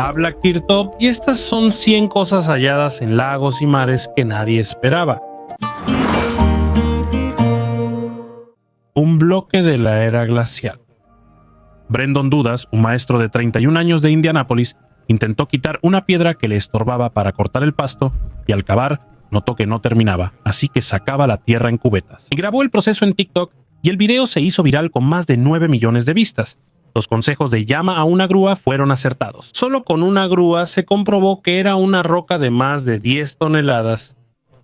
Habla Kirtop y estas son 100 cosas halladas en lagos y mares que nadie esperaba. Un bloque de la era glacial. Brendan Dudas, un maestro de 31 años de Indianápolis, intentó quitar una piedra que le estorbaba para cortar el pasto y al cavar notó que no terminaba, así que sacaba la tierra en cubetas. Y grabó el proceso en TikTok y el video se hizo viral con más de 9 millones de vistas. Los consejos de llama a una grúa fueron acertados. Solo con una grúa se comprobó que era una roca de más de 10 toneladas.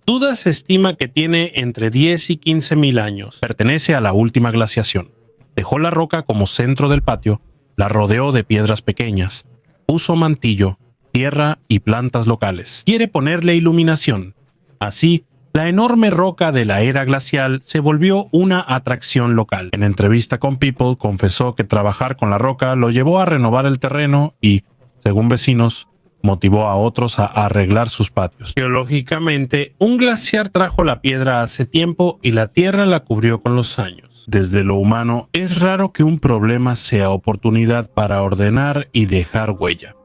Dudas estima que tiene entre 10 y 15 mil años. Pertenece a la última glaciación. Dejó la roca como centro del patio, la rodeó de piedras pequeñas, puso mantillo, tierra y plantas locales. Quiere ponerle iluminación. Así, la enorme roca de la era glacial se volvió una atracción local. En entrevista con People, confesó que trabajar con la roca lo llevó a renovar el terreno y, según vecinos, motivó a otros a arreglar sus patios. Geológicamente, un glaciar trajo la piedra hace tiempo y la tierra la cubrió con los años. Desde lo humano, es raro que un problema sea oportunidad para ordenar y dejar huella.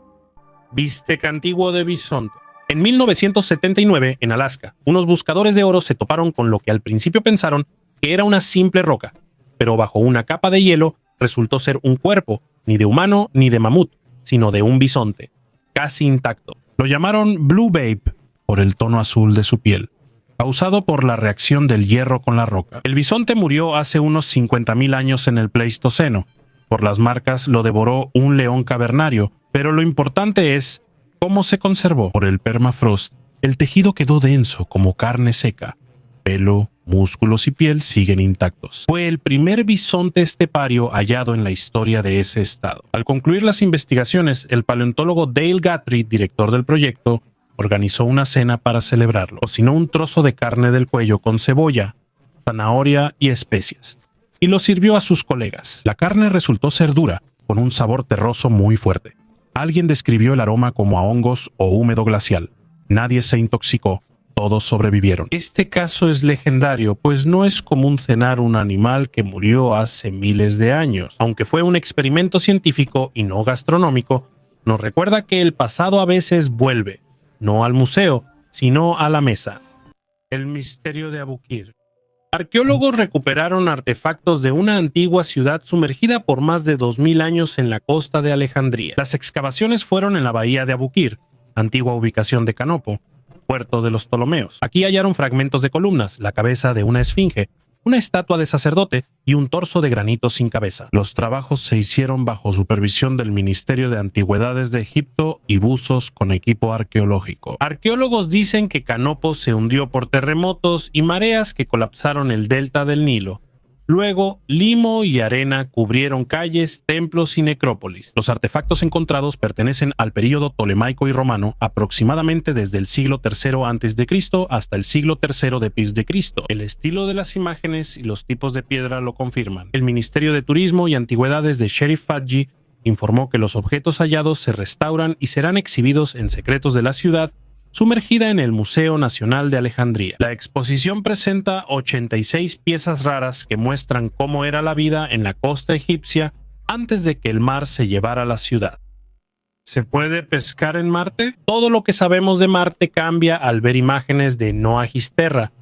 Bistec antiguo de bisonte. En 1979, en Alaska, unos buscadores de oro se toparon con lo que al principio pensaron que era una simple roca, pero bajo una capa de hielo resultó ser un cuerpo, ni de humano ni de mamut, sino de un bisonte, casi intacto. Lo llamaron Blue Babe por el tono azul de su piel, causado por la reacción del hierro con la roca. El bisonte murió hace unos 50.000 años en el Pleistoceno. Por las marcas lo devoró un león cavernario, pero lo importante es cómo se conservó. Por el permafrost, el tejido quedó denso como carne seca. Pelo, músculos y piel siguen intactos. Fue el primer bisonte estepario hallado en la historia de ese estado. Al concluir las investigaciones, el paleontólogo Dale Guthrie, director del proyecto, organizó una cena para celebrarlo. Cocinó un trozo de carne del cuello con cebolla, zanahoria y especias, y lo sirvió a sus colegas. La carne resultó ser dura, con un sabor terroso muy fuerte. Alguien describió el aroma como a hongos o húmedo glacial. Nadie se intoxicó, todos sobrevivieron. Este caso es legendario, pues no es común cenar un animal que murió hace miles de años. Aunque fue un experimento científico y no gastronómico, nos recuerda que el pasado a veces vuelve, no al museo, sino a la mesa. El misterio de Abukir. Arqueólogos recuperaron artefactos de una antigua ciudad sumergida por más de 2000 años en la costa de Alejandría. Las excavaciones fueron en la bahía de Abukir, antigua ubicación de Canopo, puerto de los Ptolomeos. Aquí hallaron fragmentos de columnas, la cabeza de una esfinge, una estatua de sacerdote y un torso de granito sin cabeza. Los trabajos se hicieron bajo supervisión del Ministerio de Antigüedades de Egipto y buzos con equipo arqueológico. Arqueólogos dicen que Canopo se hundió por terremotos y mareas que colapsaron el delta del Nilo. Luego, limo y arena cubrieron calles, templos y necrópolis. Los artefactos encontrados pertenecen al período tolemaico y romano, aproximadamente desde el siglo III a.C. hasta el siglo III después de Cristo. El estilo de las imágenes y los tipos de piedra lo confirman. El Ministerio de Turismo y Antigüedades de Sherif Fadji informó que los objetos hallados se restauran y serán exhibidos en secretos de la ciudad, sumergida en el Museo Nacional de Alejandría. La exposición presenta 86 piezas raras que muestran cómo era la vida en la costa egipcia antes de que el mar se llevara la ciudad. ¿Se puede pescar en Marte? Todo lo que sabemos de Marte cambia al ver imágenes de Noahis Terra.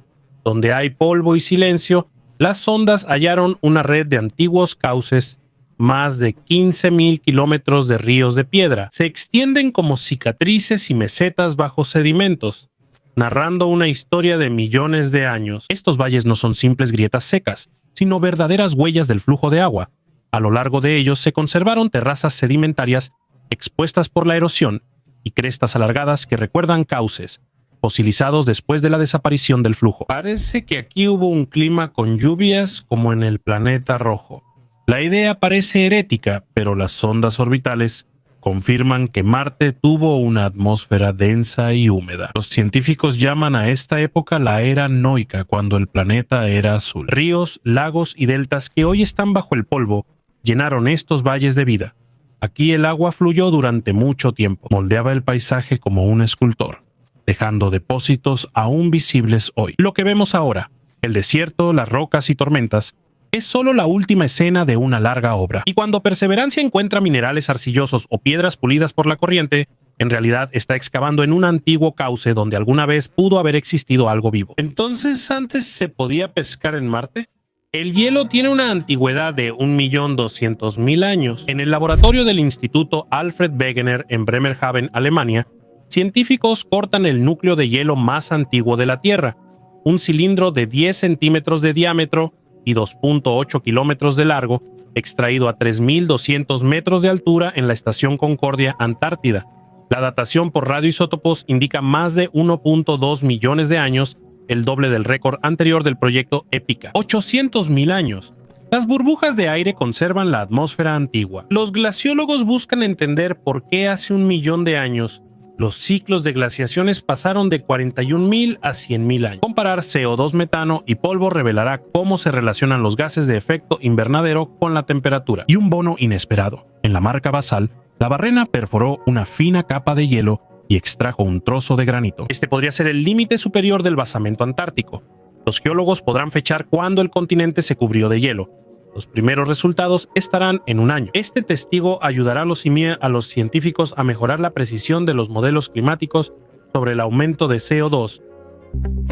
Donde hay polvo y silencio, las sondas hallaron una red de antiguos cauces, más de 15.000 kilómetros de ríos de piedra. Se extienden como cicatrices y mesetas bajo sedimentos, narrando una historia de millones de años. Estos valles no son simples grietas secas, sino verdaderas huellas del flujo de agua. A lo largo de ellos se conservaron terrazas sedimentarias expuestas por la erosión y crestas alargadas que recuerdan cauces, fosilizados después de la desaparición del flujo. Parece que aquí hubo un clima con lluvias como en el planeta rojo. La idea parece herética, pero las sondas orbitales confirman que Marte tuvo una atmósfera densa y húmeda. Los científicos llaman a esta época la era noica, cuando el planeta era azul. Ríos, lagos y deltas que hoy están bajo el polvo llenaron estos valles de vida. Aquí el agua fluyó durante mucho tiempo, moldeaba el paisaje como un escultor, dejando depósitos aún visibles hoy. Lo que vemos ahora, el desierto, las rocas y tormentas, es solo la última escena de una larga obra. Y cuando Perseverancia encuentra minerales arcillosos o piedras pulidas por la corriente, en realidad está excavando en un antiguo cauce donde alguna vez pudo haber existido algo vivo. ¿Entonces antes se podía pescar en Marte? El hielo tiene una antigüedad de 1.200.000 años. En el laboratorio del Instituto Alfred Wegener en Bremerhaven, Alemania, científicos cortan el núcleo de hielo más antiguo de la Tierra, un cilindro de 10 centímetros de diámetro y 2.8 kilómetros de largo, extraído a 3.200 metros de altura en la Estación Concordia, Antártida. La datación por radioisótopos indica más de 1.2 millones de años, el doble del récord anterior del proyecto EPICA. 800.000 años. Las burbujas de aire conservan la atmósfera antigua. Los glaciólogos buscan entender por qué hace 1 millón de años los ciclos de glaciaciones pasaron de 41.000 a 100.000 años. Comparar CO2, metano y polvo revelará cómo se relacionan los gases de efecto invernadero con la temperatura. Y un bono inesperado. En la marca basal, la barrena perforó una fina capa de hielo y extrajo un trozo de granito. Este podría ser el límite superior del basamento antártico. Los geólogos podrán fechar cuándo el continente se cubrió de hielo. Los primeros resultados estarán en 1 año. Este testigo ayudará a los científicos a mejorar la precisión de los modelos climáticos sobre el aumento de CO2.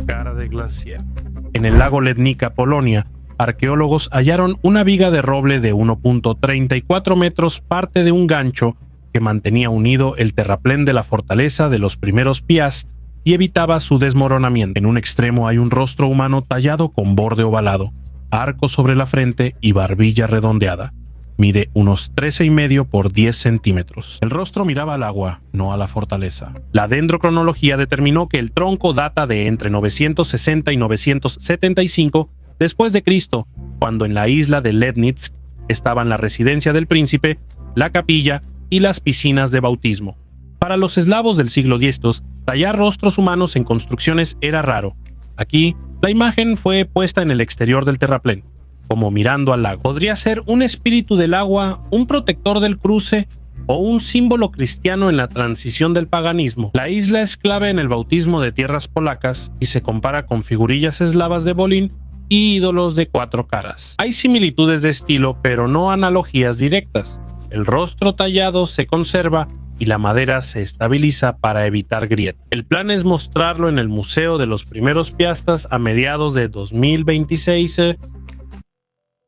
Cara de glaciar. En el lago Lednica, Polonia, arqueólogos hallaron una viga de roble de 1.34 metros, parte de un gancho que mantenía unido el terraplén de la fortaleza de los primeros Piast y evitaba su desmoronamiento. En un extremo hay un rostro humano tallado con borde ovalado, arco sobre la frente y barbilla redondeada. Mide unos 13,5 por 10 centímetros. El rostro miraba al agua, no a la fortaleza. La dendrocronología determinó que el tronco data de entre 960 y 975 después de Cristo, cuando en la isla de Lednitsk estaban la residencia del príncipe, la capilla y las piscinas de bautismo. Para los eslavos del siglo X, tallar rostros humanos en construcciones era raro. Aquí, la imagen fue puesta en el exterior del terraplén, como mirando al lago. Podría ser un espíritu del agua, un protector del cruce o un símbolo cristiano en la transición del paganismo. La isla es clave en el bautismo de tierras polacas y se compara con figurillas eslavas de Bolín y ídolos de 4 caras. Hay similitudes de estilo, pero no analogías directas. El rostro tallado se conserva y la madera se estabiliza para evitar grietas. El plan es mostrarlo en el Museo de los Primeros Piastas a mediados de 2026.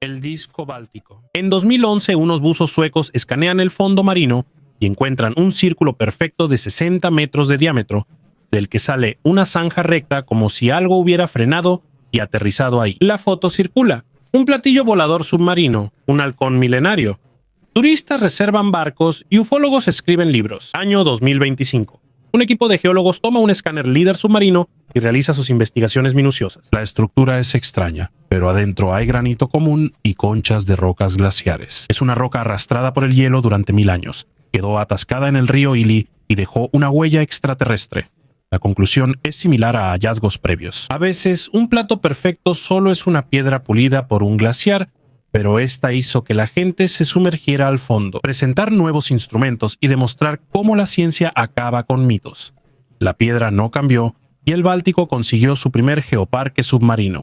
El disco báltico. En 2011, unos buzos suecos escanean el fondo marino y encuentran un círculo perfecto de 60 metros de diámetro, del que sale una zanja recta como si algo hubiera frenado y aterrizado ahí. La foto circula. Un platillo volador submarino, un halcón milenario. Turistas reservan barcos y ufólogos escriben libros. Año 2025. Un equipo de geólogos toma un escáner líder submarino y realiza sus investigaciones minuciosas. La estructura es extraña, pero adentro hay granito común y conchas de rocas glaciares. Es una roca arrastrada por el hielo durante 1000 años. Quedó atascada en el río Ili y dejó una huella extraterrestre. La conclusión es similar a hallazgos previos. A veces, un plato perfecto solo es una piedra pulida por un glaciar, pero esta hizo que la gente se sumergiera al fondo, presentar nuevos instrumentos y demostrar cómo la ciencia acaba con mitos. La piedra no cambió y el Báltico consiguió su primer geoparque submarino.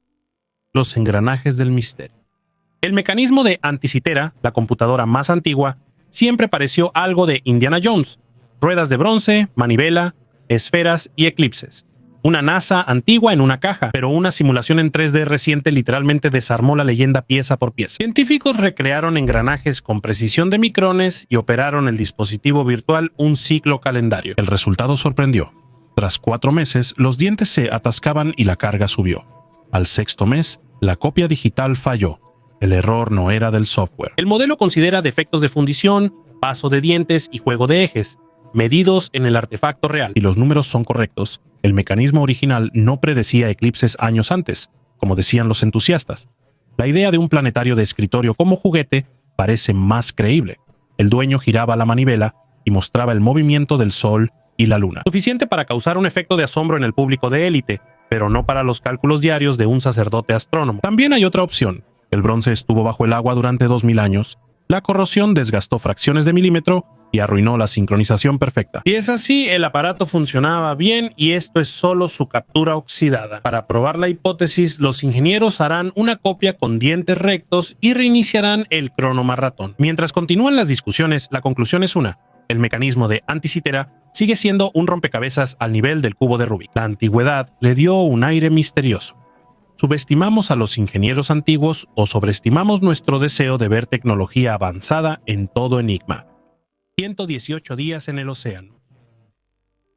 Los engranajes del misterio. El mecanismo de Anticitera, la computadora más antigua, siempre pareció algo de Indiana Jones. Ruedas de bronce, manivela, esferas y eclipses. Una NASA antigua en una caja, pero una simulación en 3D reciente literalmente desarmó la leyenda pieza por pieza. Científicos recrearon engranajes con precisión de micrones y operaron el dispositivo virtual un ciclo calendario. El resultado sorprendió. Tras 4 meses, los dientes se atascaban y la carga subió. Al 6º mes, la copia digital falló. El error no era del software. El modelo considera defectos de fundición, paso de dientes y juego de ejes, medidos en el artefacto real. Si los números son correctos, el mecanismo original no predecía eclipses años antes, como decían los entusiastas. La idea de un planetario de escritorio como juguete parece más creíble. El dueño giraba la manivela y mostraba el movimiento del Sol y la Luna. Suficiente para causar un efecto de asombro en el público de élite, pero no para los cálculos diarios de un sacerdote astrónomo. También hay otra opción. El bronce estuvo bajo el agua durante 2000 años. La corrosión desgastó fracciones de milímetro y arruinó la sincronización perfecta. Si es así, el aparato funcionaba bien y esto es solo su captura oxidada. Para probar la hipótesis, los ingenieros harán una copia con dientes rectos y reiniciarán el cronomarratón. Mientras continúan las discusiones, la conclusión es una: el mecanismo de anticitera sigue siendo un rompecabezas al nivel del cubo de Rubik. La antigüedad le dio un aire misterioso. ¿Subestimamos a los ingenieros antiguos o sobreestimamos nuestro deseo de ver tecnología avanzada en todo enigma? 118 días en el océano.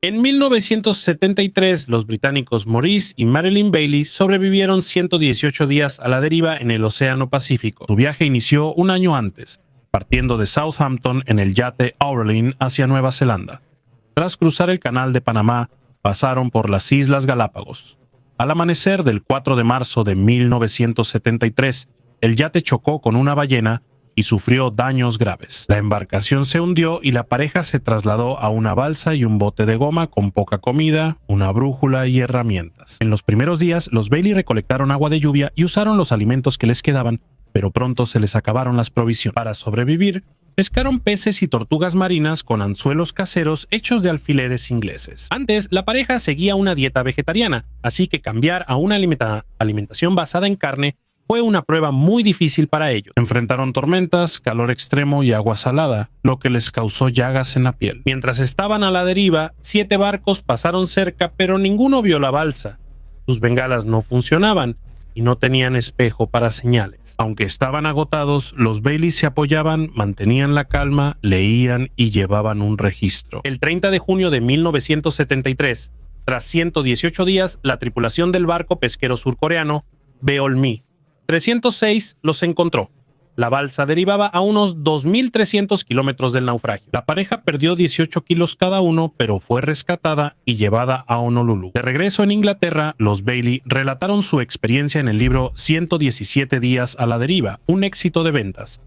En 1973, los británicos Maurice y Marilyn Bailey sobrevivieron 118 días a la deriva en el Océano Pacífico. Su viaje inició un año antes, partiendo de Southampton en el yate Aurelin hacia Nueva Zelanda. Tras cruzar el Canal de Panamá, pasaron por las Islas Galápagos. Al amanecer del 4 de marzo de 1973, el yate chocó con una ballena y sufrió daños graves. La embarcación se hundió y la pareja se trasladó a una balsa y un bote de goma con poca comida, una brújula y herramientas. En los primeros días, los Bailey recolectaron agua de lluvia y usaron los alimentos que les quedaban, pero pronto se les acabaron las provisiones. Para sobrevivir, pescaron peces y tortugas marinas con anzuelos caseros hechos de alfileres ingleses. Antes, la pareja seguía una dieta vegetariana, así que cambiar a una alimentación basada en carne fue una prueba muy difícil para ellos. Enfrentaron tormentas, calor extremo y agua salada, lo que les causó llagas en la piel. Mientras estaban a la deriva, 7 barcos pasaron cerca, pero ninguno vio la balsa. Sus bengalas no funcionaban y no tenían espejo para señales. Aunque estaban agotados, los Bailey se apoyaban, mantenían la calma, leían y llevaban un registro. El 30 de junio de 1973, tras 118 días, la tripulación del barco pesquero surcoreano Beolmi 306 los encontró. La balsa derivaba a unos 2.300 kilómetros del naufragio. La pareja perdió 18 kilos cada uno, pero fue rescatada y llevada a Honolulu. De regreso en Inglaterra, los Bailey relataron su experiencia en el libro 117 días a la deriva, un éxito de ventas.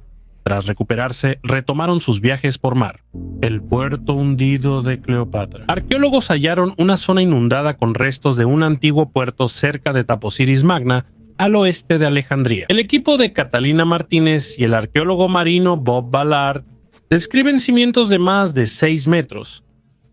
Tras recuperarse, retomaron sus viajes por mar. El puerto hundido de Cleopatra. Arqueólogos hallaron una zona inundada con restos de un antiguo puerto cerca de Taposiris Magna, al oeste de Alejandría. El equipo de Catalina Martínez y el arqueólogo marino Bob Ballard describen cimientos de más de 6 metros,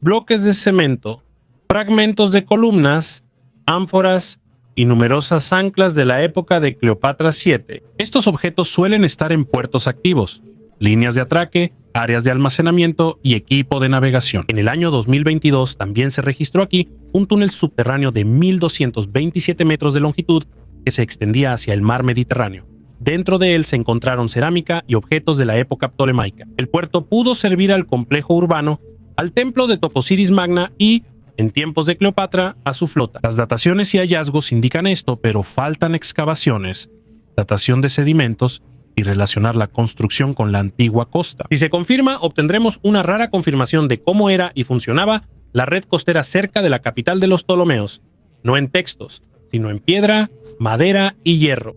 bloques de cemento, fragmentos de columnas, ánforas y numerosas anclas de la época de Cleopatra VII. Estos objetos suelen estar en puertos activos, líneas de atraque, áreas de almacenamiento y equipo de navegación. En el año 2022 también se registró aquí un túnel subterráneo de 1.227 metros de longitud que se extendía hacia el mar Mediterráneo. Dentro de él se encontraron cerámica y objetos de la época ptolemaica. El puerto pudo servir al complejo urbano, al templo de Taposiris Magna y, en tiempos de Cleopatra, a su flota. Las dataciones y hallazgos indican esto, pero faltan excavaciones, datación de sedimentos y relacionar la construcción con la antigua costa. Si se confirma, obtendremos una rara confirmación de cómo era y funcionaba la red costera cerca de la capital de los Ptolomeos, no en textos, sino en piedra, madera y hierro.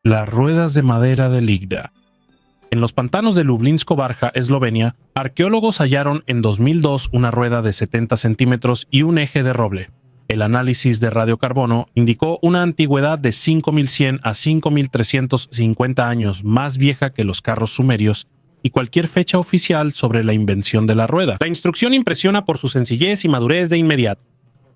Las ruedas de madera de Ligda. En los pantanos de Lublinsko-Barja, Eslovenia, arqueólogos hallaron en 2002 una rueda de 70 centímetros y un eje de roble. El análisis de radiocarbono indicó una antigüedad de 5.100 a 5.350 años más vieja que los carros sumerios y cualquier fecha oficial sobre la invención de la rueda. La instrucción impresiona por su sencillez y madurez de inmediato.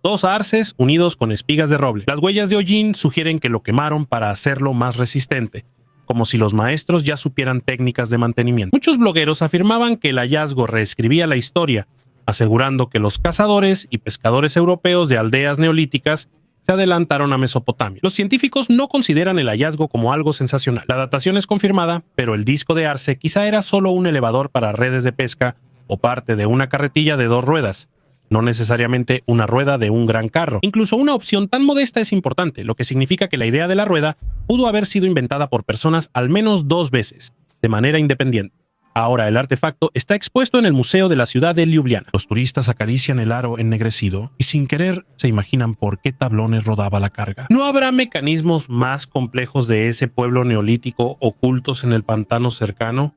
2 arces unidos con espigas de roble. Las huellas de hollín sugieren que lo quemaron para hacerlo más resistente, como si los maestros ya supieran técnicas de mantenimiento. Muchos blogueros afirmaban que el hallazgo reescribía la historia, asegurando que los cazadores y pescadores europeos de aldeas neolíticas se adelantaron a Mesopotamia. Los científicos no consideran el hallazgo como algo sensacional. La datación es confirmada, pero el disco de arce quizá era solo un elevador para redes de pesca o parte de una carretilla de 2 ruedas. No necesariamente una rueda de un gran carro. Incluso una opción tan modesta es importante, lo que significa que la idea de la rueda pudo haber sido inventada por personas al menos 2 veces, de manera independiente. Ahora el artefacto está expuesto en el Museo de la ciudad de Ljubljana. Los turistas acarician el aro ennegrecido y sin querer se imaginan por qué tablones rodaba la carga. ¿No habrá mecanismos más complejos de ese pueblo neolítico ocultos en el pantano cercano?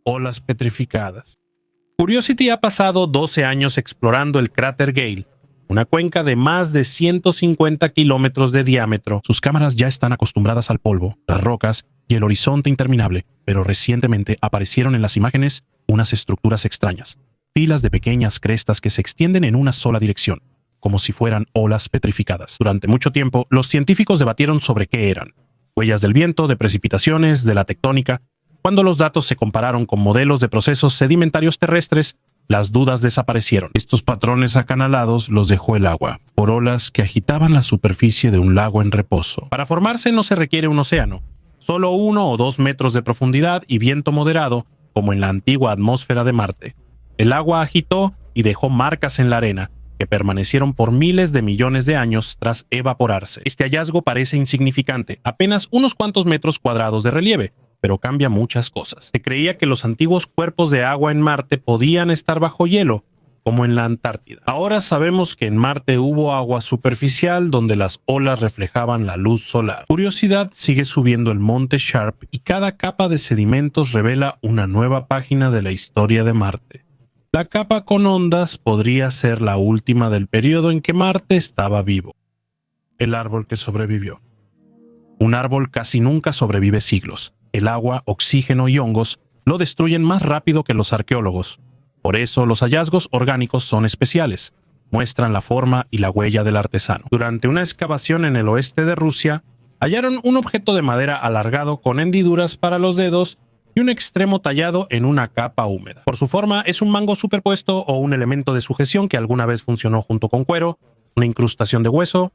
Olas petrificadas. Curiosity ha pasado 12 años explorando el cráter Gale, una cuenca de más de 150 kilómetros de diámetro. Sus cámaras ya están acostumbradas al polvo, las rocas y el horizonte interminable, pero recientemente aparecieron en las imágenes unas estructuras extrañas, filas de pequeñas crestas que se extienden en una sola dirección, como si fueran olas petrificadas. Durante mucho tiempo, los científicos debatieron sobre qué eran: huellas del viento, de precipitaciones, de la tectónica. Cuando los datos se compararon con modelos de procesos sedimentarios terrestres, las dudas desaparecieron. Estos patrones acanalados los dejó el agua, por olas que agitaban la superficie de un lago en reposo. Para formarse no se requiere un océano, solo 1 o 2 metros de profundidad y viento moderado, como en la antigua atmósfera de Marte. El agua agitó y dejó marcas en la arena, que permanecieron por miles de millones de años tras evaporarse. Este hallazgo parece insignificante, apenas unos cuantos metros cuadrados de relieve, pero cambia muchas cosas. Se creía que los antiguos cuerpos de agua en Marte podían estar bajo hielo, como en la Antártida. Ahora sabemos que en Marte hubo agua superficial donde las olas reflejaban la luz solar. Curiosidad sigue subiendo el monte Sharp y cada capa de sedimentos revela una nueva página de la historia de Marte. La capa con ondas podría ser la última del periodo en que Marte estaba vivo. El árbol que sobrevivió. Un árbol casi nunca sobrevive siglos. El agua, oxígeno y hongos lo destruyen más rápido que los arqueólogos. Por eso los hallazgos orgánicos son especiales. Muestran la forma y la huella del artesano. Durante una excavación en el oeste de Rusia, hallaron un objeto de madera alargado con hendiduras para los dedos y un extremo tallado en una capa húmeda. Por su forma, es un mango superpuesto o un elemento de sujeción que alguna vez funcionó junto con cuero, una incrustación de hueso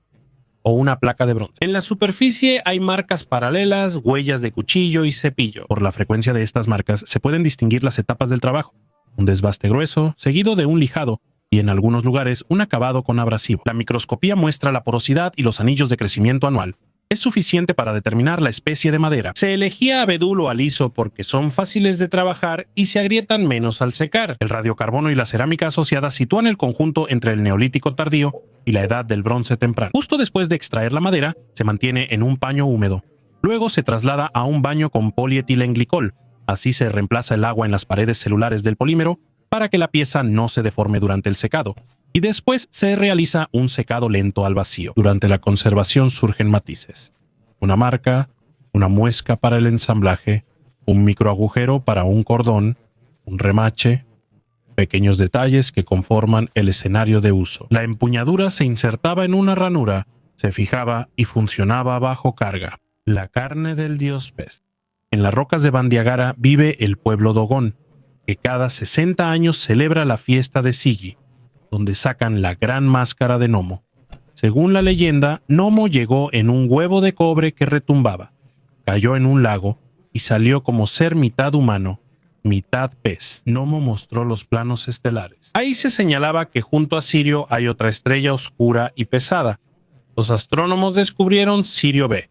o una placa de bronce. En la superficie hay marcas paralelas, huellas de cuchillo y cepillo. Por la frecuencia de estas marcas se pueden distinguir las etapas del trabajo: un desbaste grueso, seguido de un lijado, y en algunos lugares un acabado con abrasivo. La microscopía muestra la porosidad y los anillos de crecimiento anual. Es suficiente para determinar la especie de madera. Se elegía abedul o aliso porque son fáciles de trabajar y se agrietan menos al secar. El radiocarbono y la cerámica asociada sitúan el conjunto entre el neolítico tardío y la edad del bronce temprano. Justo después de extraer la madera, se mantiene en un paño húmedo. Luego se traslada a un baño con polietilenglicol. Así se reemplaza el agua en las paredes celulares del polímero para que la pieza no se deforme durante el secado. Y después se realiza un secado lento al vacío. Durante la conservación surgen matices: una marca, una muesca para el ensamblaje, un microagujero para un cordón, un remache, pequeños detalles que conforman el escenario de uso. La empuñadura se insertaba en una ranura, se fijaba y funcionaba bajo carga. La carne del dios pez. En las rocas de Bandiagara vive el pueblo Dogon, que cada 60 años celebra la fiesta de Sigi, donde sacan la gran máscara de Nomo. Según la leyenda, Nomo llegó en un huevo de cobre que retumbaba, cayó en un lago y salió como ser mitad humano, mitad pez. Nomo mostró los planos estelares. Ahí se señalaba que junto a Sirio hay otra estrella oscura y pesada. Los astrónomos descubrieron Sirio B,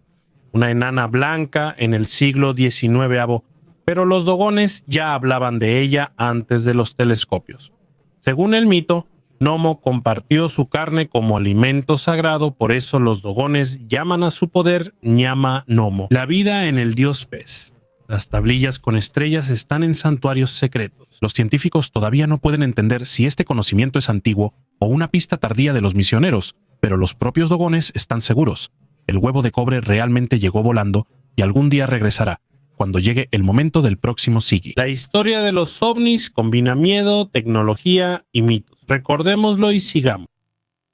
una enana blanca en el siglo XIX, pero los dogones ya hablaban de ella antes de los telescopios. Según el mito, Nomo compartió su carne como alimento sagrado, por eso los dogones llaman a su poder Ñama Nomo. La vida en el dios pez. Las tablillas con estrellas están en santuarios secretos. Los científicos todavía no pueden entender si este conocimiento es antiguo o una pista tardía de los misioneros, pero los propios dogones están seguros. El huevo de cobre realmente llegó volando y algún día regresará, cuando llegue el momento del próximo Sigi. La historia de los ovnis combina miedo, tecnología y mitos. Recordémoslo y sigamos.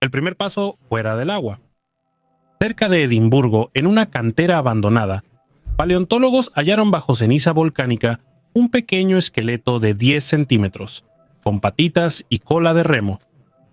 El primer paso fuera del agua. Cerca de Edimburgo, en una cantera abandonada, paleontólogos hallaron bajo ceniza volcánica un pequeño esqueleto de 10 centímetros, con patitas y cola de remo.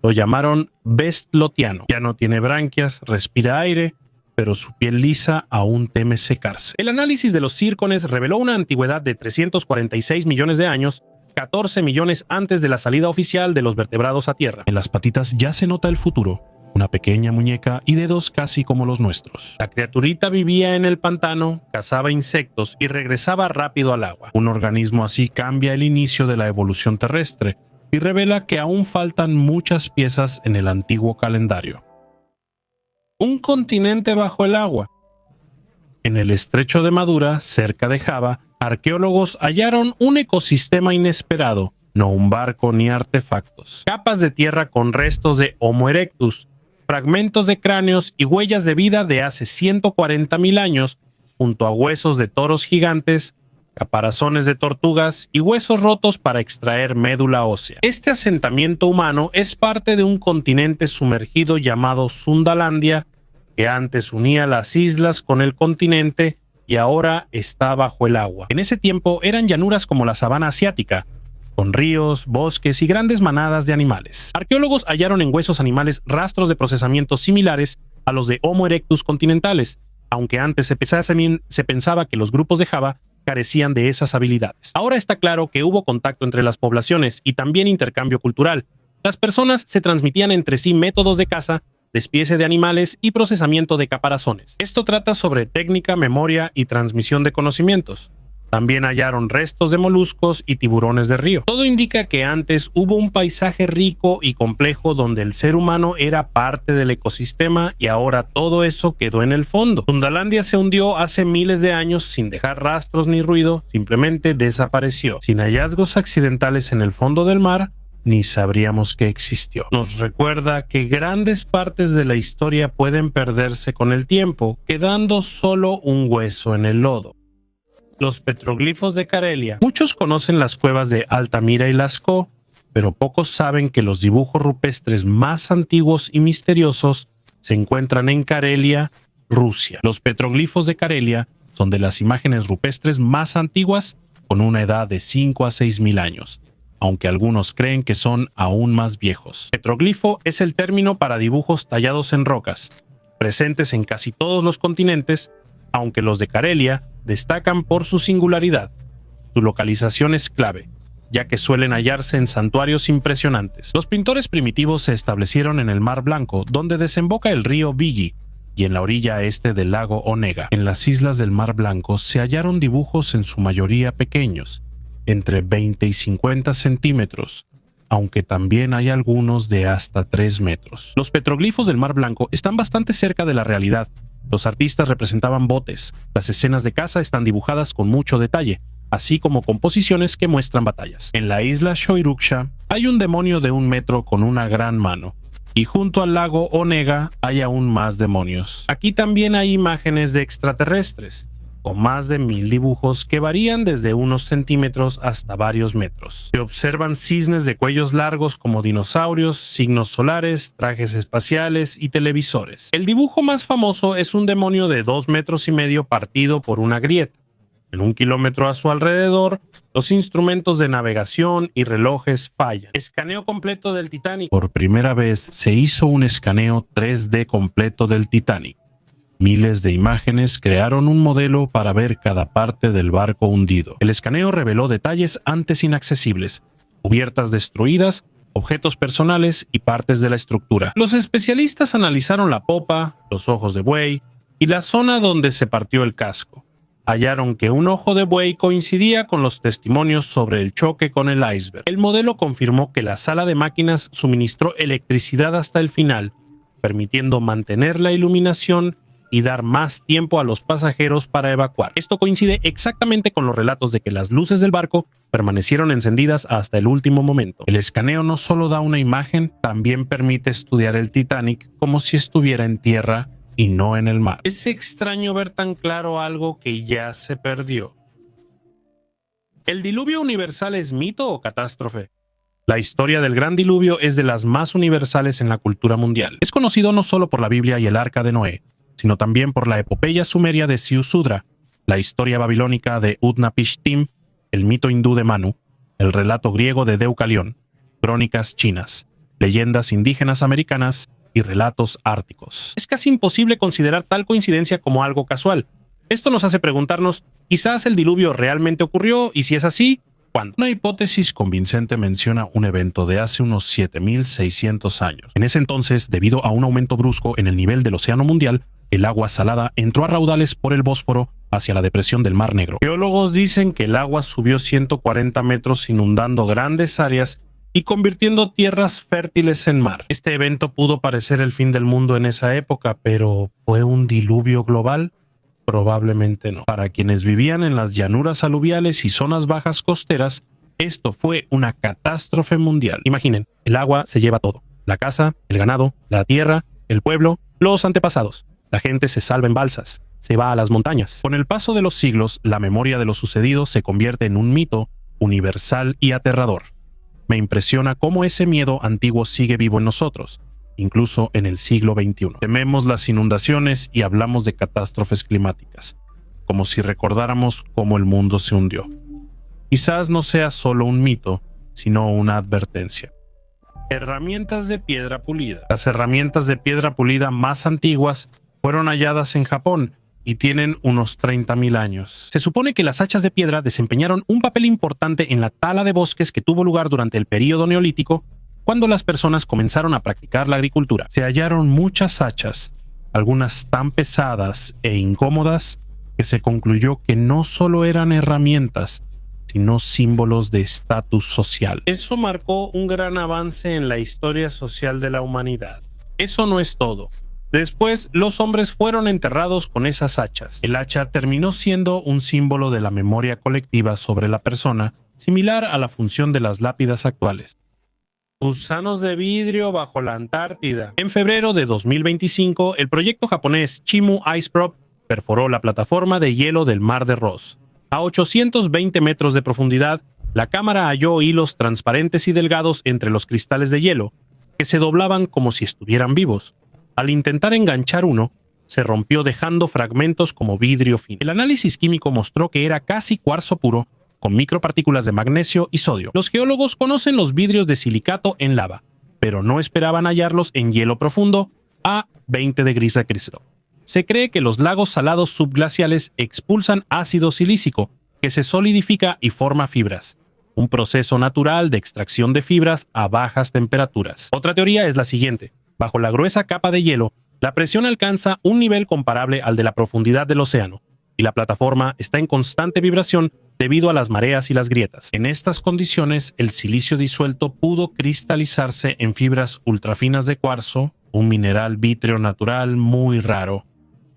Lo llamaron Bestlotiano. Ya no tiene branquias, respira aire, pero su piel lisa aún teme secarse. El análisis de los círcones reveló una antigüedad de 346 millones de años, 14 millones antes de la salida oficial de los vertebrados a tierra. En las patitas ya se nota el futuro, una pequeña muñeca y dedos casi como los nuestros. La criaturita vivía en el pantano, cazaba insectos y regresaba rápido al agua. Un organismo así cambia el inicio de la evolución terrestre y revela que aún faltan muchas piezas en el antiguo calendario. Un continente bajo el agua. En el estrecho de Madura, cerca de Java, arqueólogos hallaron un ecosistema inesperado, no un barco ni artefactos. Capas de tierra con restos de Homo erectus, fragmentos de cráneos y huellas de vida de hace 140.000 años junto a huesos de toros gigantes, caparazones de tortugas y huesos rotos para extraer médula ósea. Este asentamiento humano es parte de un continente sumergido llamado Sundalandia, que antes unía las islas con el continente y ahora está bajo el agua. En ese tiempo eran llanuras como la sabana asiática, con ríos, bosques y grandes manadas de animales. Arqueólogos hallaron en huesos animales rastros de procesamiento similares a los de Homo erectus continentales, aunque antes se pensaba que los grupos de Java carecían de esas habilidades. Ahora está claro que hubo contacto entre las poblaciones y también intercambio cultural. Las personas se transmitían entre sí métodos de caza, despiece de animales y procesamiento de caparazones. Esto trata sobre técnica, memoria y transmisión de conocimientos. También hallaron restos de moluscos y tiburones de río. Todo indica que antes hubo un paisaje rico y complejo donde el ser humano era parte del ecosistema y ahora todo eso quedó en el fondo. Sundalandia se hundió hace miles de años sin dejar rastros ni ruido, simplemente desapareció. Sin hallazgos accidentales en el fondo del mar, ni sabríamos que existió. Nos recuerda que grandes partes de la historia pueden perderse con el tiempo, quedando solo un hueso en el lodo. Los petroglifos de Carelia. Muchos conocen las cuevas de Altamira y Lascaux, pero pocos saben que los dibujos rupestres más antiguos y misteriosos se encuentran en Carelia, Rusia. Los petroglifos de Carelia son de las imágenes rupestres más antiguas, con una edad de 5 a 6.000 años, aunque algunos creen que son aún más viejos. Petroglifo es el término para dibujos tallados en rocas, presentes en casi todos los continentes, aunque los de Carelia destacan por su singularidad. Su localización es clave, ya que suelen hallarse en santuarios impresionantes. Los pintores primitivos se establecieron en el Mar Blanco, donde desemboca el río Vigi, y en la orilla este del lago Onega. En las islas del Mar Blanco se hallaron dibujos en su mayoría pequeños, entre 20 y 50 centímetros, aunque también hay algunos de hasta 3 metros. Los petroglifos del Mar Blanco están bastante cerca de la realidad. Los artistas representaban botes, las escenas de caza están dibujadas con mucho detalle, así como composiciones que muestran batallas. En la isla Shoiruksha hay un demonio de 1 metro con una gran mano, y junto al lago Onega hay aún más demonios. Aquí también hay imágenes de extraterrestres, con más de 1000 dibujos que varían desde unos centímetros hasta varios metros. Se observan cisnes de cuellos largos como dinosaurios, signos solares, trajes espaciales y televisores. El dibujo más famoso es un demonio de 2,5 metros partido por una grieta. En 1 kilómetro a su alrededor, los instrumentos de navegación y relojes fallan. Escaneo completo del Titanic. Por primera vez se hizo un escaneo 3D completo del Titanic. Miles de imágenes crearon un modelo para ver cada parte del barco hundido. El escaneo reveló detalles antes inaccesibles, cubiertas destruidas, objetos personales y partes de la estructura. Los especialistas analizaron la popa, los ojos de buey y la zona donde se partió el casco. Hallaron que un ojo de buey coincidía con los testimonios sobre el choque con el iceberg. El modelo confirmó que la sala de máquinas suministró electricidad hasta el final, permitiendo mantener la iluminación y dar más tiempo a los pasajeros para evacuar. Esto coincide exactamente con los relatos de que las luces del barco permanecieron encendidas hasta el último momento. El escaneo no solo da una imagen, también permite estudiar el Titanic como si estuviera en tierra y no en el mar. Es extraño ver tan claro algo que ya se perdió. ¿El diluvio universal es mito o catástrofe? La historia del gran diluvio es de las más universales en la cultura mundial. Es conocido no solo por la Biblia y el Arca de Noé, sino también por la epopeya sumeria de Siusudra, la historia babilónica de Utnapishtim, el mito hindú de Manu, el relato griego de Deucalión, crónicas chinas, leyendas indígenas americanas y relatos árticos. Es casi imposible considerar tal coincidencia como algo casual. Esto nos hace preguntarnos, ¿quizás el diluvio realmente ocurrió? Y si es así, ¿cuándo? Una hipótesis convincente menciona un evento de hace unos 7.600 años. En ese entonces, debido a un aumento brusco en el nivel del océano mundial, el agua salada entró a raudales por el Bósforo hacia la depresión del Mar Negro. Geólogos dicen que el agua subió 140 metros inundando grandes áreas y convirtiendo tierras fértiles en mar. Este evento pudo parecer el fin del mundo en esa época, pero ¿fue un diluvio global? Probablemente no. Para quienes vivían en las llanuras aluviales y zonas bajas costeras, esto fue una catástrofe mundial. Imaginen, el agua se lleva todo. La casa, el ganado, la tierra, el pueblo, los antepasados. La gente se salva en balsas. se va a las montañas. Con el paso de los siglos, la memoria de lo sucedido se convierte en un mito universal y aterrador. Me impresiona cómo ese miedo antiguo sigue vivo en nosotros, incluso en el siglo XXI. Tememos las inundaciones y hablamos de catástrofes climáticas, como si recordáramos cómo el mundo se hundió. Quizás no sea solo un mito, sino una advertencia. Herramientas de piedra pulida. Las herramientas de piedra pulida más antiguas fueron halladas en Japón y tienen unos 30.000 años. Se supone que las hachas de piedra desempeñaron un papel importante en la tala de bosques que tuvo lugar durante el período neolítico, cuando las personas comenzaron a practicar la agricultura. Se hallaron muchas hachas, algunas tan pesadas e incómodas que se concluyó que no solo eran herramientas, sino símbolos de estatus social. Eso marcó un gran avance en la historia social de la humanidad. Eso no es todo. Después, los hombres fueron enterrados con esas hachas. El hacha terminó siendo un símbolo de la memoria colectiva sobre la persona, similar a la función de las lápidas actuales. Gusanos de vidrio bajo la Antártida. En febrero de 2025, el proyecto japonés Chimu Ice Probe perforó la plataforma de hielo del Mar de Ross. A 820 metros de profundidad, la cámara halló hilos transparentes y delgados entre los cristales de hielo, que se doblaban como si estuvieran vivos. Al intentar enganchar uno, se rompió dejando fragmentos como vidrio fino. El análisis químico mostró que era casi cuarzo puro, con micropartículas de magnesio y sodio. Los geólogos conocen los vidrios de silicato en lava, pero no esperaban hallarlos en hielo profundo a 20 degrees Celsius. Se cree que los lagos salados subglaciales expulsan ácido silícico, que se solidifica y forma fibras, un proceso natural de extracción de fibras a bajas temperaturas. Otra teoría es la siguiente: bajo la gruesa capa de hielo, la presión alcanza un nivel comparable al de la profundidad del océano, y la plataforma está en constante vibración debido a las mareas y las grietas. En estas condiciones, el silicio disuelto pudo cristalizarse en fibras ultrafinas de cuarzo, un mineral vítreo natural muy raro.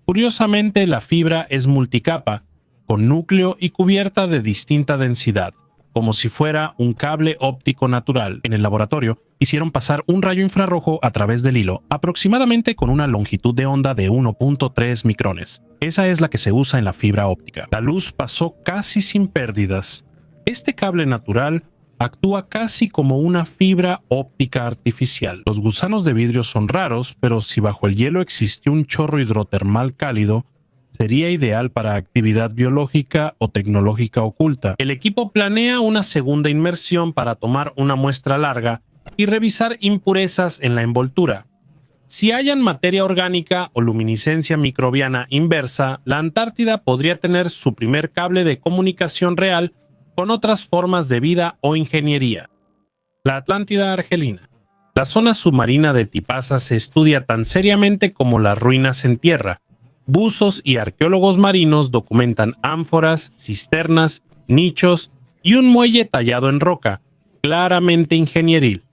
Curiosamente, la fibra es multicapa, con núcleo y cubierta de distinta densidad, como si fuera un cable óptico natural. En el laboratorio, hicieron pasar un rayo infrarrojo a través del hilo, aproximadamente con una longitud de onda de 1.3 micrones. Esa es la que se usa en la fibra óptica. La luz pasó casi sin pérdidas. Este cable natural actúa casi como una fibra óptica artificial. Los gusanos de vidrio son raros, pero si bajo el hielo existió un chorro hidrotermal cálido, sería ideal para actividad biológica o tecnológica oculta. El equipo planea una segunda inmersión para tomar una muestra larga y revisar impurezas en la envoltura. Si hallan materia orgánica o luminiscencia microbiana inversa, la Antártida podría tener su primer cable de comunicación real con otras formas de vida o ingeniería. La Atlántida argelina. La zona submarina de Tipasa se estudia tan seriamente como las ruinas en tierra. Buzos y arqueólogos marinos documentan ánforas, cisternas, nichos y un muelle tallado en roca, claramente ingenieril.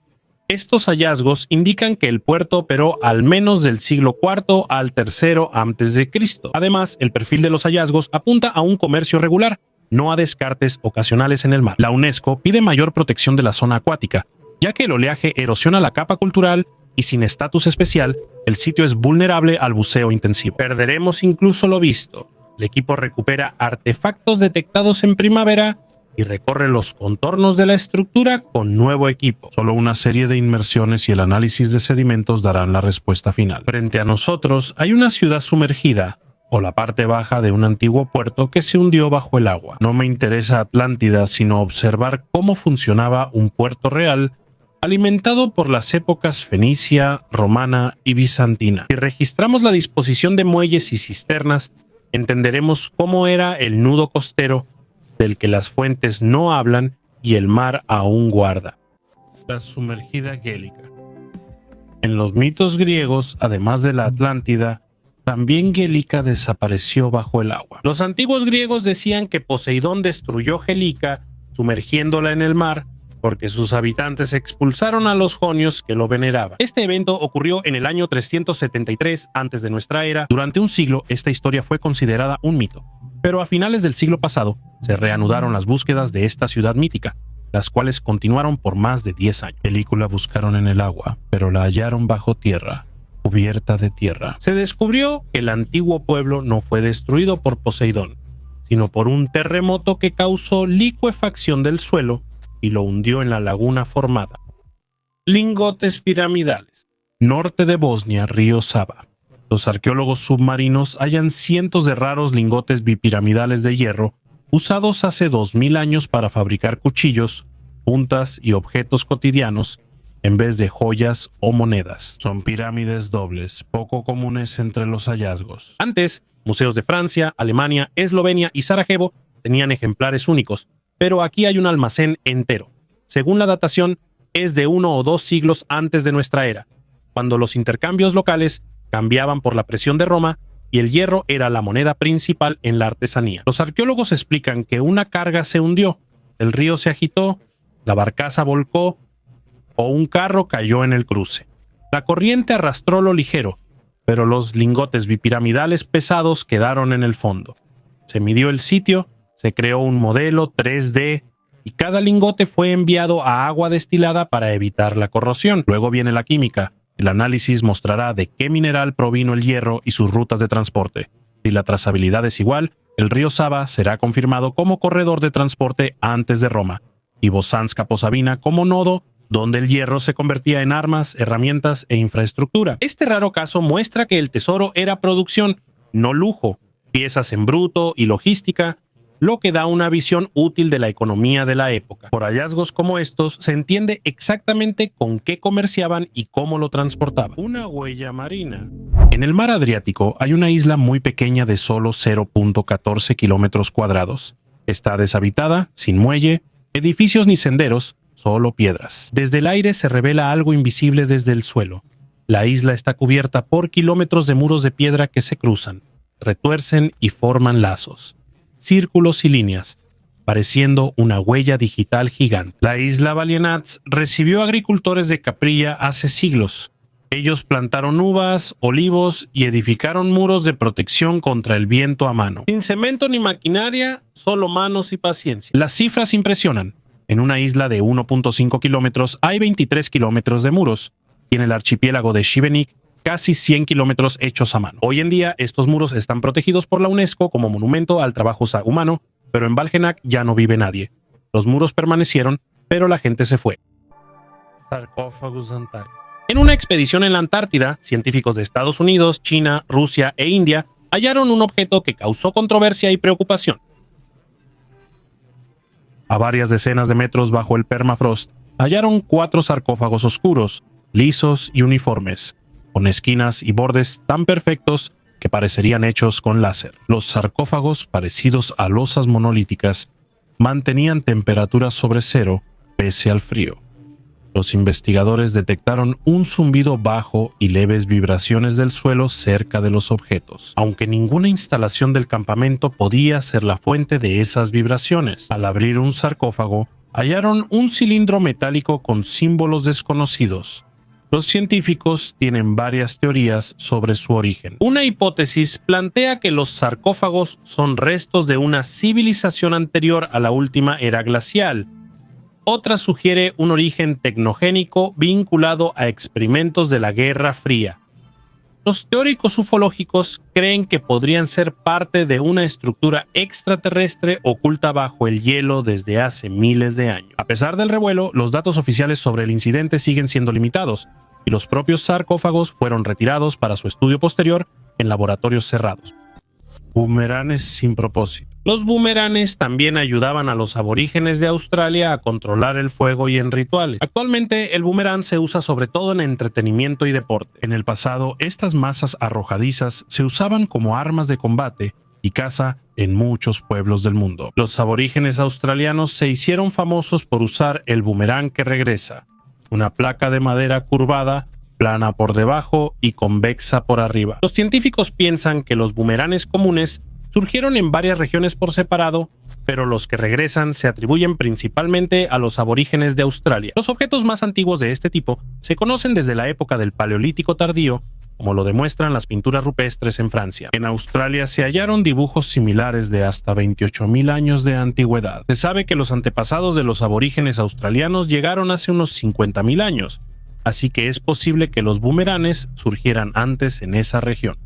Estos hallazgos indican que el puerto operó al menos del siglo IV al III a.C. Además, el perfil de los hallazgos apunta a un comercio regular, no a descartes ocasionales en el mar. La UNESCO pide mayor protección de la zona acuática, ya que el oleaje erosiona la capa cultural y sin estatus especial, el sitio es vulnerable al buceo intensivo. Perderemos incluso lo visto. El equipo recupera artefactos detectados en primavera y recorre los contornos de la estructura con nuevo equipo. Solo una serie de inmersiones y el análisis de sedimentos darán la respuesta final. Frente a nosotros hay una ciudad sumergida, o la parte baja de un antiguo puerto que se hundió bajo el agua. No me interesa Atlántida, sino observar cómo funcionaba un puerto real alimentado por las épocas fenicia, romana y bizantina. Si registramos la disposición de muelles y cisternas, entenderemos cómo era el nudo costero del que las fuentes no hablan y el mar aún guarda. La sumergida gélica. En los mitos griegos, además de la Atlántida, también Gélica desapareció bajo el agua. Los antiguos griegos decían que Poseidón destruyó Gélica, sumergiéndola en el mar, porque sus habitantes expulsaron a los jonios que lo veneraban. Este evento ocurrió en el año 373 antes de nuestra era. Durante un siglo, esta historia fue considerada un mito, pero a finales del siglo pasado se reanudaron las búsquedas de esta ciudad mítica, las cuales continuaron por más de 10 años. Película buscaron en el agua, pero la hallaron bajo tierra, cubierta de tierra. Se descubrió que el antiguo pueblo no fue destruido por Poseidón, sino por un terremoto que causó licuefacción del suelo y lo hundió en la laguna formada. Lingotes piramidales. Norte de Bosnia, río Sava. Los arqueólogos submarinos hallan cientos de raros lingotes bipiramidales de hierro usados hace 2000 años para fabricar cuchillos, puntas y objetos cotidianos en vez de joyas o monedas. Son pirámides dobles, poco comunes entre los hallazgos. Antes, museos de Francia, Alemania, Eslovenia y Sarajevo tenían ejemplares únicos, pero aquí hay un almacén entero. Según la datación, es de 1 o 2 siglos antes de nuestra era, cuando los intercambios locales cambiaban por la presión de Roma y el hierro era la moneda principal en la artesanía. Los arqueólogos explican que una carga se hundió, el río se agitó, la barcaza volcó o un carro cayó en el cruce. La corriente arrastró lo ligero, pero los lingotes bipiramidales pesados quedaron en el fondo. Se midió el sitio, se creó un modelo 3D y cada lingote fue enviado a agua destilada para evitar la corrosión. Luego viene la química. El análisis mostrará de qué mineral provino el hierro y sus rutas de transporte. Si la trazabilidad es igual, el río Sava será confirmado como corredor de transporte antes de Roma, y Bosanska Posavina como nodo donde el hierro se convertía en armas, herramientas e infraestructura. Este raro caso muestra que el tesoro era producción, no lujo, piezas en bruto y logística, lo que da una visión útil de la economía de la época. Por hallazgos como estos se entiende exactamente con qué comerciaban y cómo lo transportaban. Una huella marina. En el mar Adriático hay una isla muy pequeña de solo 0.14 kilómetros cuadrados. Está deshabitada, sin muelle, edificios ni senderos, solo piedras. Desde el aire se revela algo invisible desde el suelo. La isla está cubierta por kilómetros de muros de piedra que se cruzan, retuercen y forman lazos, círculos y líneas, pareciendo una huella digital gigante. La isla Balienats recibió agricultores de Capriya hace siglos. Ellos plantaron uvas, olivos y edificaron muros de protección contra el viento a mano. Sin cemento ni maquinaria, solo manos y paciencia. Las cifras impresionan. En una isla de 1.5 kilómetros hay 23 kilómetros de muros, y en el archipiélago de Šibenik casi 100 kilómetros hechos a mano. Hoy en día estos muros están protegidos por la UNESCO como monumento al trabajo humano, pero en Baljenak ya no vive nadie. Los muros permanecieron, pero la gente se fue. Sarcófagos Antárticos. En una expedición en la Antártida, científicos de Estados Unidos, China, Rusia e India hallaron un objeto que causó controversia y preocupación. A varias decenas de metros bajo el permafrost, hallaron 4 sarcófagos oscuros, lisos y uniformes, con esquinas y bordes tan perfectos que parecerían hechos con láser. Los sarcófagos, parecidos a losas monolíticas, mantenían temperatura sobre cero pese al frío. Los investigadores detectaron un zumbido bajo y leves vibraciones del suelo cerca de los objetos, aunque ninguna instalación del campamento podía ser la fuente de esas vibraciones. Al abrir un sarcófago, hallaron un cilindro metálico con símbolos desconocidos. Los científicos tienen varias teorías sobre su origen. Una hipótesis plantea que los sarcófagos son restos de una civilización anterior a la última era glacial. Otra sugiere un origen tecnogénico vinculado a experimentos de la Guerra Fría. Los teóricos ufológicos creen que podrían ser parte de una estructura extraterrestre oculta bajo el hielo desde hace miles de años. A pesar del revuelo, los datos oficiales sobre el incidente siguen siendo limitados, y los propios sarcófagos fueron retirados para su estudio posterior en laboratorios cerrados. Bumeranes sin propósito. Los bumeranes también ayudaban a los aborígenes de Australia a controlar el fuego y en rituales. Actualmente el boomerang se usa sobre todo en entretenimiento y deporte. En el pasado, estas masas arrojadizas se usaban como armas de combate y caza en muchos pueblos del mundo. Los aborígenes australianos se hicieron famosos por usar el boomerang que regresa, una placa de madera curvada, plana por debajo y convexa por arriba. Los científicos piensan que los boomeranes comunes surgieron en varias regiones por separado, pero los que regresan se atribuyen principalmente a los aborígenes de Australia. Los objetos más antiguos de este tipo se conocen desde la época del Paleolítico tardío, como lo demuestran las pinturas rupestres en Francia. En Australia se hallaron dibujos similares de hasta 28.000 años de antigüedad. Se sabe que los antepasados de los aborígenes australianos llegaron hace unos 50.000 años, así que es posible que los bumeranes surgieran antes en esa región.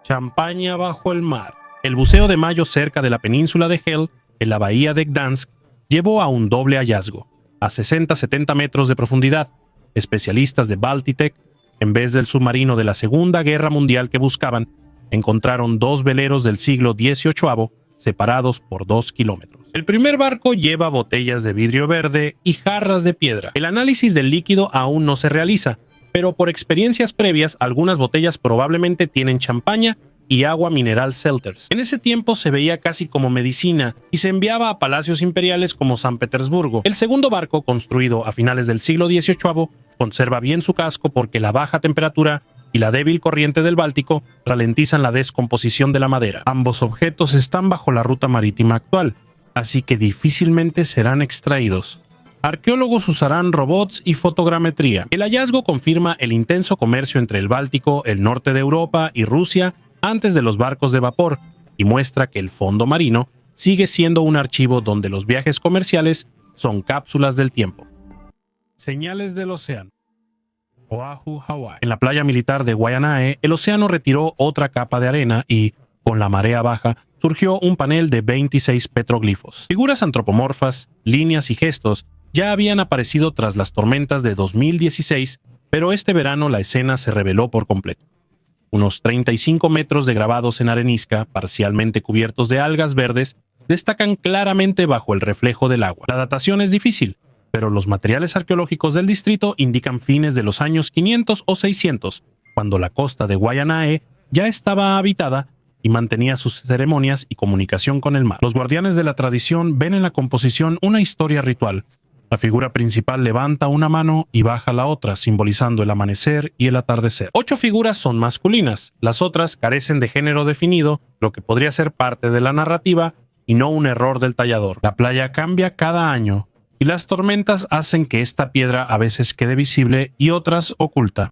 Champaña bajo el mar. El buceo de mayo cerca de la península de Hel, en la bahía de Gdansk, llevó a un doble hallazgo. A 60-70 metros de profundidad, especialistas de Baltitech, en vez del submarino de la Segunda Guerra Mundial que buscaban, encontraron dos veleros del siglo XVIII separados por 2 kilómetros. El primer barco lleva botellas de vidrio verde y jarras de piedra. El análisis del líquido aún no se realiza, pero por experiencias previas, algunas botellas probablemente tienen champaña y agua mineral Selters. En ese tiempo se veía casi como medicina y se enviaba a palacios imperiales como San Petersburgo. El segundo barco, construido a finales del siglo XVIII, conserva bien su casco porque la baja temperatura y la débil corriente del Báltico ralentizan la descomposición de la madera. Ambos objetos están bajo la ruta marítima actual, así que difícilmente serán extraídos. Arqueólogos usarán robots y fotogrametría. El hallazgo confirma el intenso comercio entre el Báltico, el norte de Europa y Rusia antes de los barcos de vapor, y muestra que el fondo marino sigue siendo un archivo donde los viajes comerciales son cápsulas del tiempo. Señales del océano. Oahu, Hawái. En la playa militar de Waianae, el océano retiró otra capa de arena y, con la marea baja, surgió un panel de 26 petroglifos. Figuras antropomorfas, líneas y gestos ya habían aparecido tras las tormentas de 2016, pero este verano la escena se reveló por completo. Unos 35 metros de grabados en arenisca, parcialmente cubiertos de algas verdes, destacan claramente bajo el reflejo del agua. La datación es difícil, pero los materiales arqueológicos del distrito indican fines de los años 500 o 600, cuando la costa de Waianae ya estaba habitada y mantenía sus ceremonias y comunicación con el mar. Los guardianes de la tradición ven en la composición una historia ritual. La figura principal levanta una mano y baja la otra, simbolizando el amanecer y el atardecer. 8 figuras son masculinas, las otras carecen de género definido, lo que podría ser parte de la narrativa y no un error del tallador. La playa cambia cada año, y las tormentas hacen que esta piedra a veces quede visible y otras oculta.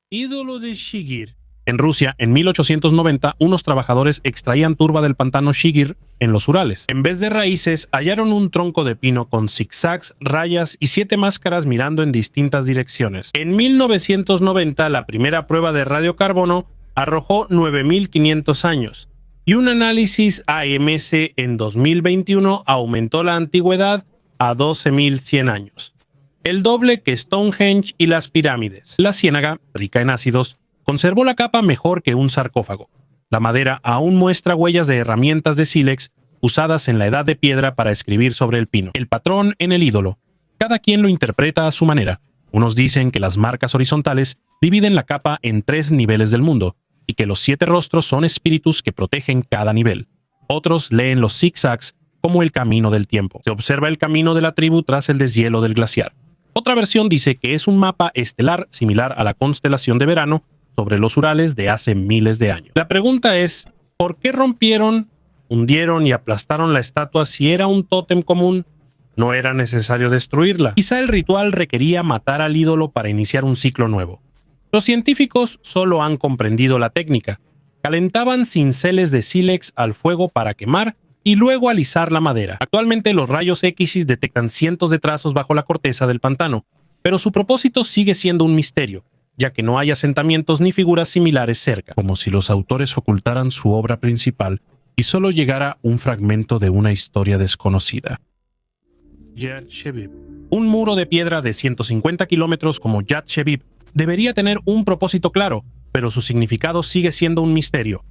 Ídolo de Shigir. En Rusia, en 1890, unos trabajadores extraían turba del pantano Shigir en los Urales. En vez de raíces, hallaron un tronco de pino con zigzags, rayas y 7 máscaras mirando en distintas direcciones. En 1990, la primera prueba de radiocarbono arrojó 9.500 años, y un análisis AMS en 2021 aumentó la antigüedad a 12.100 años, el doble que Stonehenge y las pirámides. La ciénaga, rica en ácidos, conservó la capa mejor que un sarcófago. La madera aún muestra huellas de herramientas de sílex usadas en la edad de piedra para escribir sobre el pino. El patrón en el ídolo. Cada quien lo interpreta a su manera. Unos dicen que las marcas horizontales dividen la capa en 3 niveles del mundo y que los 7 rostros son espíritus que protegen cada nivel. Otros leen los zigzags como el camino del tiempo. Se observa el camino de la tribu tras el deshielo del glaciar. Otra versión dice que es un mapa estelar similar a la constelación de verano sobre los Urales de hace miles de años. La pregunta es, ¿por qué rompieron, hundieron y aplastaron la estatua si era un tótem común? No era necesario destruirla. Quizá el ritual requería matar al ídolo para iniciar un ciclo nuevo. Los científicos solo han comprendido la técnica. Calentaban cinceles de sílex al fuego para quemar y luego alisar la madera. Actualmente los rayos X detectan cientos de trazos bajo la corteza del pantano, pero su propósito sigue siendo un misterio, ya que no hay asentamientos ni figuras similares cerca. Como si los autores ocultaran su obra principal y solo llegara un fragmento de una historia desconocida. Yad Shebib. Un muro de piedra de 150 kilómetros como Yad Shebib debería tener un propósito claro, pero su significado sigue siendo un misterio.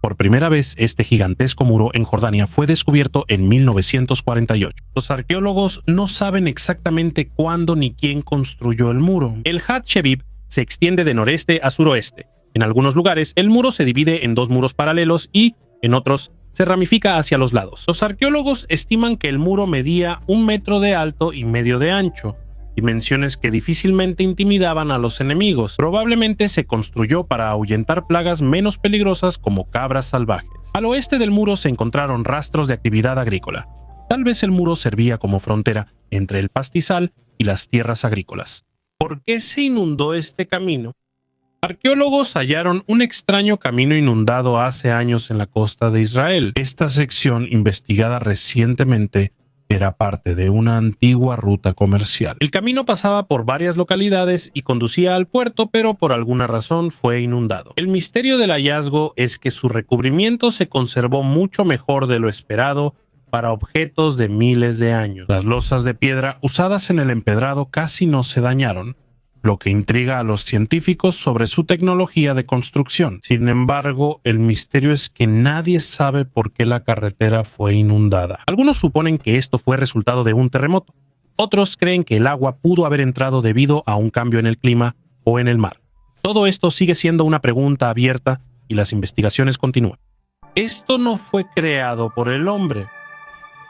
Por primera vez, este gigantesco muro en Jordania fue descubierto en 1948. Los arqueólogos no saben exactamente cuándo ni quién construyó el muro. El Yad Shebib se extiende de noreste a suroeste. En algunos lugares, el muro se divide en 2 muros paralelos y, en otros, se ramifica hacia los lados. Los arqueólogos estiman que el muro medía 1 metro de alto y medio de ancho, dimensiones que difícilmente intimidaban a los enemigos. Probablemente se construyó para ahuyentar plagas menos peligrosas como cabras salvajes. Al oeste del muro se encontraron rastros de actividad agrícola. Tal vez el muro servía como frontera entre el pastizal y las tierras agrícolas. ¿Por qué se inundó este camino? Arqueólogos hallaron un extraño camino inundado hace años en la costa de Israel. Esta sección, investigada recientemente, era parte de una antigua ruta comercial. El camino pasaba por varias localidades y conducía al puerto, pero por alguna razón fue inundado. El misterio del hallazgo es que su recubrimiento se conservó mucho mejor de lo esperado para objetos de miles de años. Las losas de piedra usadas en el empedrado casi no se dañaron, lo que intriga a los científicos sobre su tecnología de construcción. Sin embargo, el misterio es que nadie sabe por qué la carretera fue inundada. Algunos suponen que esto fue resultado de un terremoto. Otros creen que el agua pudo haber entrado debido a un cambio en el clima o en el mar. Todo esto sigue siendo una pregunta abierta y las investigaciones continúan. Esto no fue creado por el hombre.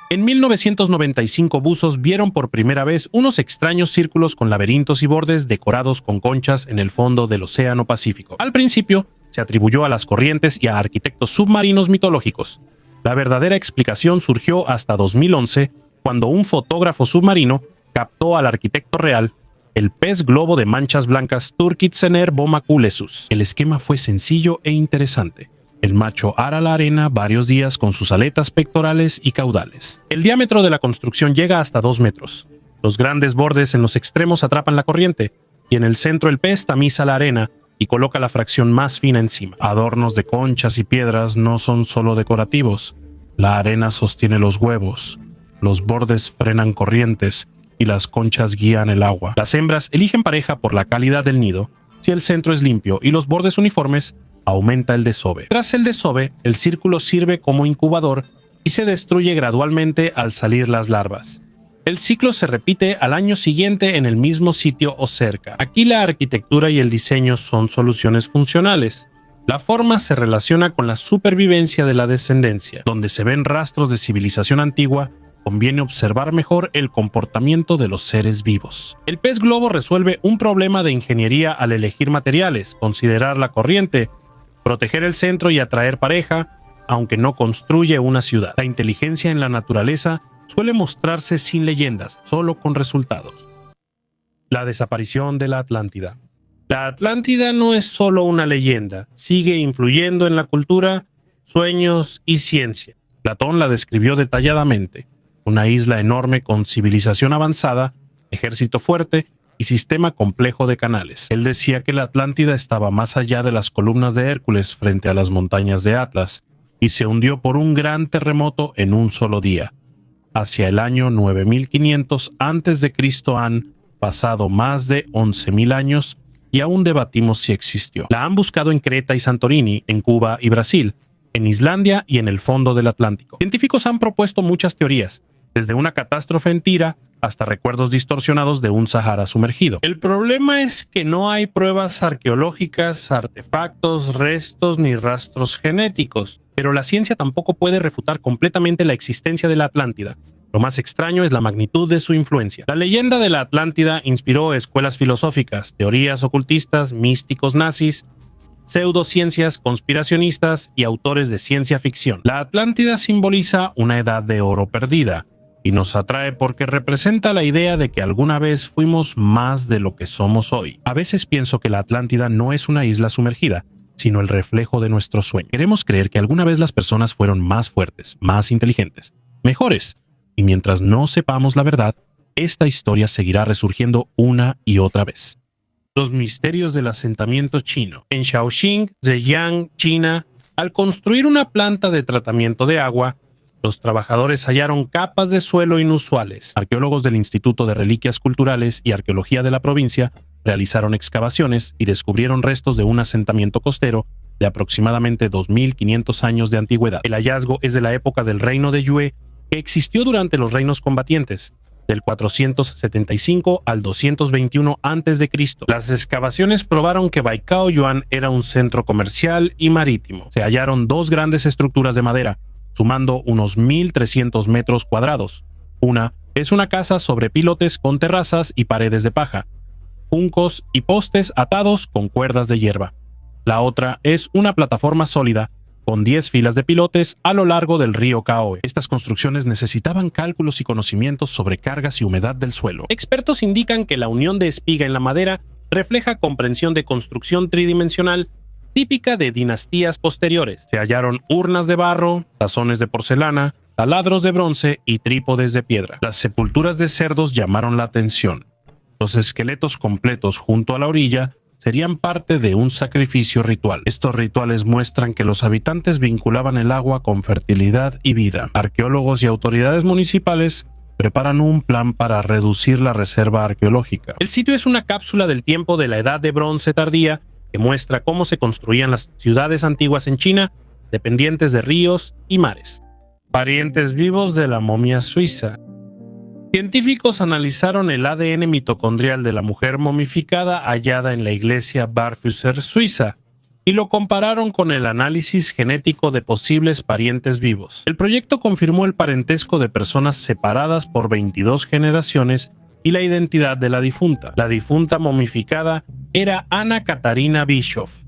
En 1995 buzos vieron por primera vez unos extraños círculos con laberintos y bordes decorados con conchas en el fondo del Océano Pacífico. Al principio, se atribuyó a las corrientes y a arquitectos submarinos mitológicos. La verdadera explicación surgió hasta 2011, cuando un fotógrafo submarino captó al arquitecto real, el pez globo de manchas blancas Turkitzener bomaculesus. El esquema fue sencillo e interesante. El macho ara la arena varios días con sus aletas pectorales y caudales. El diámetro de la construcción llega hasta 2 metros. Los grandes bordes en los extremos atrapan la corriente, y en el centro el pez tamiza la arena y coloca la fracción más fina encima. Adornos de conchas y piedras no son solo decorativos. La arena sostiene los huevos, los bordes frenan corrientes y las conchas guían el agua. Las hembras eligen pareja por la calidad del nido. Si el centro es limpio y los bordes uniformes, aumenta el desove. Tras el desove, el círculo sirve como incubador y se destruye gradualmente al salir las larvas. El ciclo se repite al año siguiente en el mismo sitio o cerca. Aquí la arquitectura y el diseño son soluciones funcionales. La forma se relaciona con la supervivencia de la descendencia. Donde se ven rastros de civilización antigua, conviene observar mejor el comportamiento de los seres vivos. El pez globo resuelve un problema de ingeniería al elegir materiales, considerar la corriente, proteger el centro y atraer pareja, aunque no construye una ciudad. La inteligencia en la naturaleza suele mostrarse sin leyendas, solo con resultados. La desaparición de la Atlántida. La Atlántida no es solo una leyenda, sigue influyendo en la cultura, sueños y ciencia. Platón la describió detalladamente: una isla enorme con civilización avanzada, ejército fuerte y sistema complejo de canales. Él decía que la Atlántida estaba más allá de las columnas de Hércules frente a las montañas de Atlas y se hundió por un gran terremoto en un solo día. Hacia el año 9500 a.C. han pasado más de 11.000 años y aún debatimos si existió. La han buscado en Creta y Santorini, en Cuba y Brasil, en Islandia y en el fondo del Atlántico. Científicos han propuesto muchas teorías, desde una catástrofe en tira hasta recuerdos distorsionados de un Sahara sumergido. El problema es que no hay pruebas arqueológicas, artefactos, restos ni rastros genéticos, pero la ciencia tampoco puede refutar completamente la existencia de la Atlántida. Lo más extraño es la magnitud de su influencia. La leyenda de la Atlántida inspiró escuelas filosóficas, teorías ocultistas, místicos nazis, pseudociencias conspiracionistas y autores de ciencia ficción. La Atlántida simboliza una edad de oro perdida, y nos atrae porque representa la idea de que alguna vez fuimos más de lo que somos hoy. A veces pienso que la Atlántida no es una isla sumergida, sino el reflejo de nuestro sueño. Queremos creer que alguna vez las personas fueron más fuertes, más inteligentes, mejores, y mientras no sepamos la verdad, esta historia seguirá resurgiendo una y otra vez. Los misterios del asentamiento chino. En Shaoxing, Zhejiang, China, al construir una planta de tratamiento de agua, los trabajadores hallaron capas de suelo inusuales. Arqueólogos del Instituto de Reliquias Culturales y Arqueología de la provincia realizaron excavaciones y descubrieron restos de un asentamiento costero de aproximadamente 2.500 años de antigüedad. El hallazgo es de la época del reino de Yue, que existió durante los reinos combatientes, del 475 al 221 a.C. Las excavaciones probaron que Baicaoyuan era un centro comercial y marítimo. Se hallaron 2 grandes estructuras de madera, sumando unos 1.300 metros cuadrados. Una es una casa sobre pilotes con terrazas y paredes de paja, juncos y postes atados con cuerdas de hierba. La otra es una plataforma sólida con 10 filas de pilotes a lo largo del río Caoe. Estas construcciones necesitaban cálculos y conocimientos sobre cargas y humedad del suelo. Expertos indican que la unión de espiga en la madera refleja comprensión de construcción tridimensional típica de dinastías posteriores. Se hallaron urnas de barro, tazones de porcelana, taladros de bronce y trípodes de piedra. Las sepulturas de cerdos llamaron la atención. Los esqueletos completos junto a la orilla serían parte de un sacrificio ritual. Estos rituales muestran que los habitantes vinculaban el agua con fertilidad y vida. Arqueólogos y autoridades municipales preparan un plan para reducir la reserva arqueológica. El sitio es una cápsula del tiempo de la Edad de Bronce tardía que muestra cómo se construían las ciudades antiguas en China, dependientes de ríos y mares. Parientes vivos de la momia suiza. Científicos analizaron el ADN mitocondrial de la mujer momificada hallada en la iglesia Barfüßer, Suiza, y lo compararon con el análisis genético de posibles parientes vivos. El proyecto confirmó el parentesco de personas separadas por 22 generaciones y la identidad de la difunta. La difunta momificada era Anna Katharina Bischoff,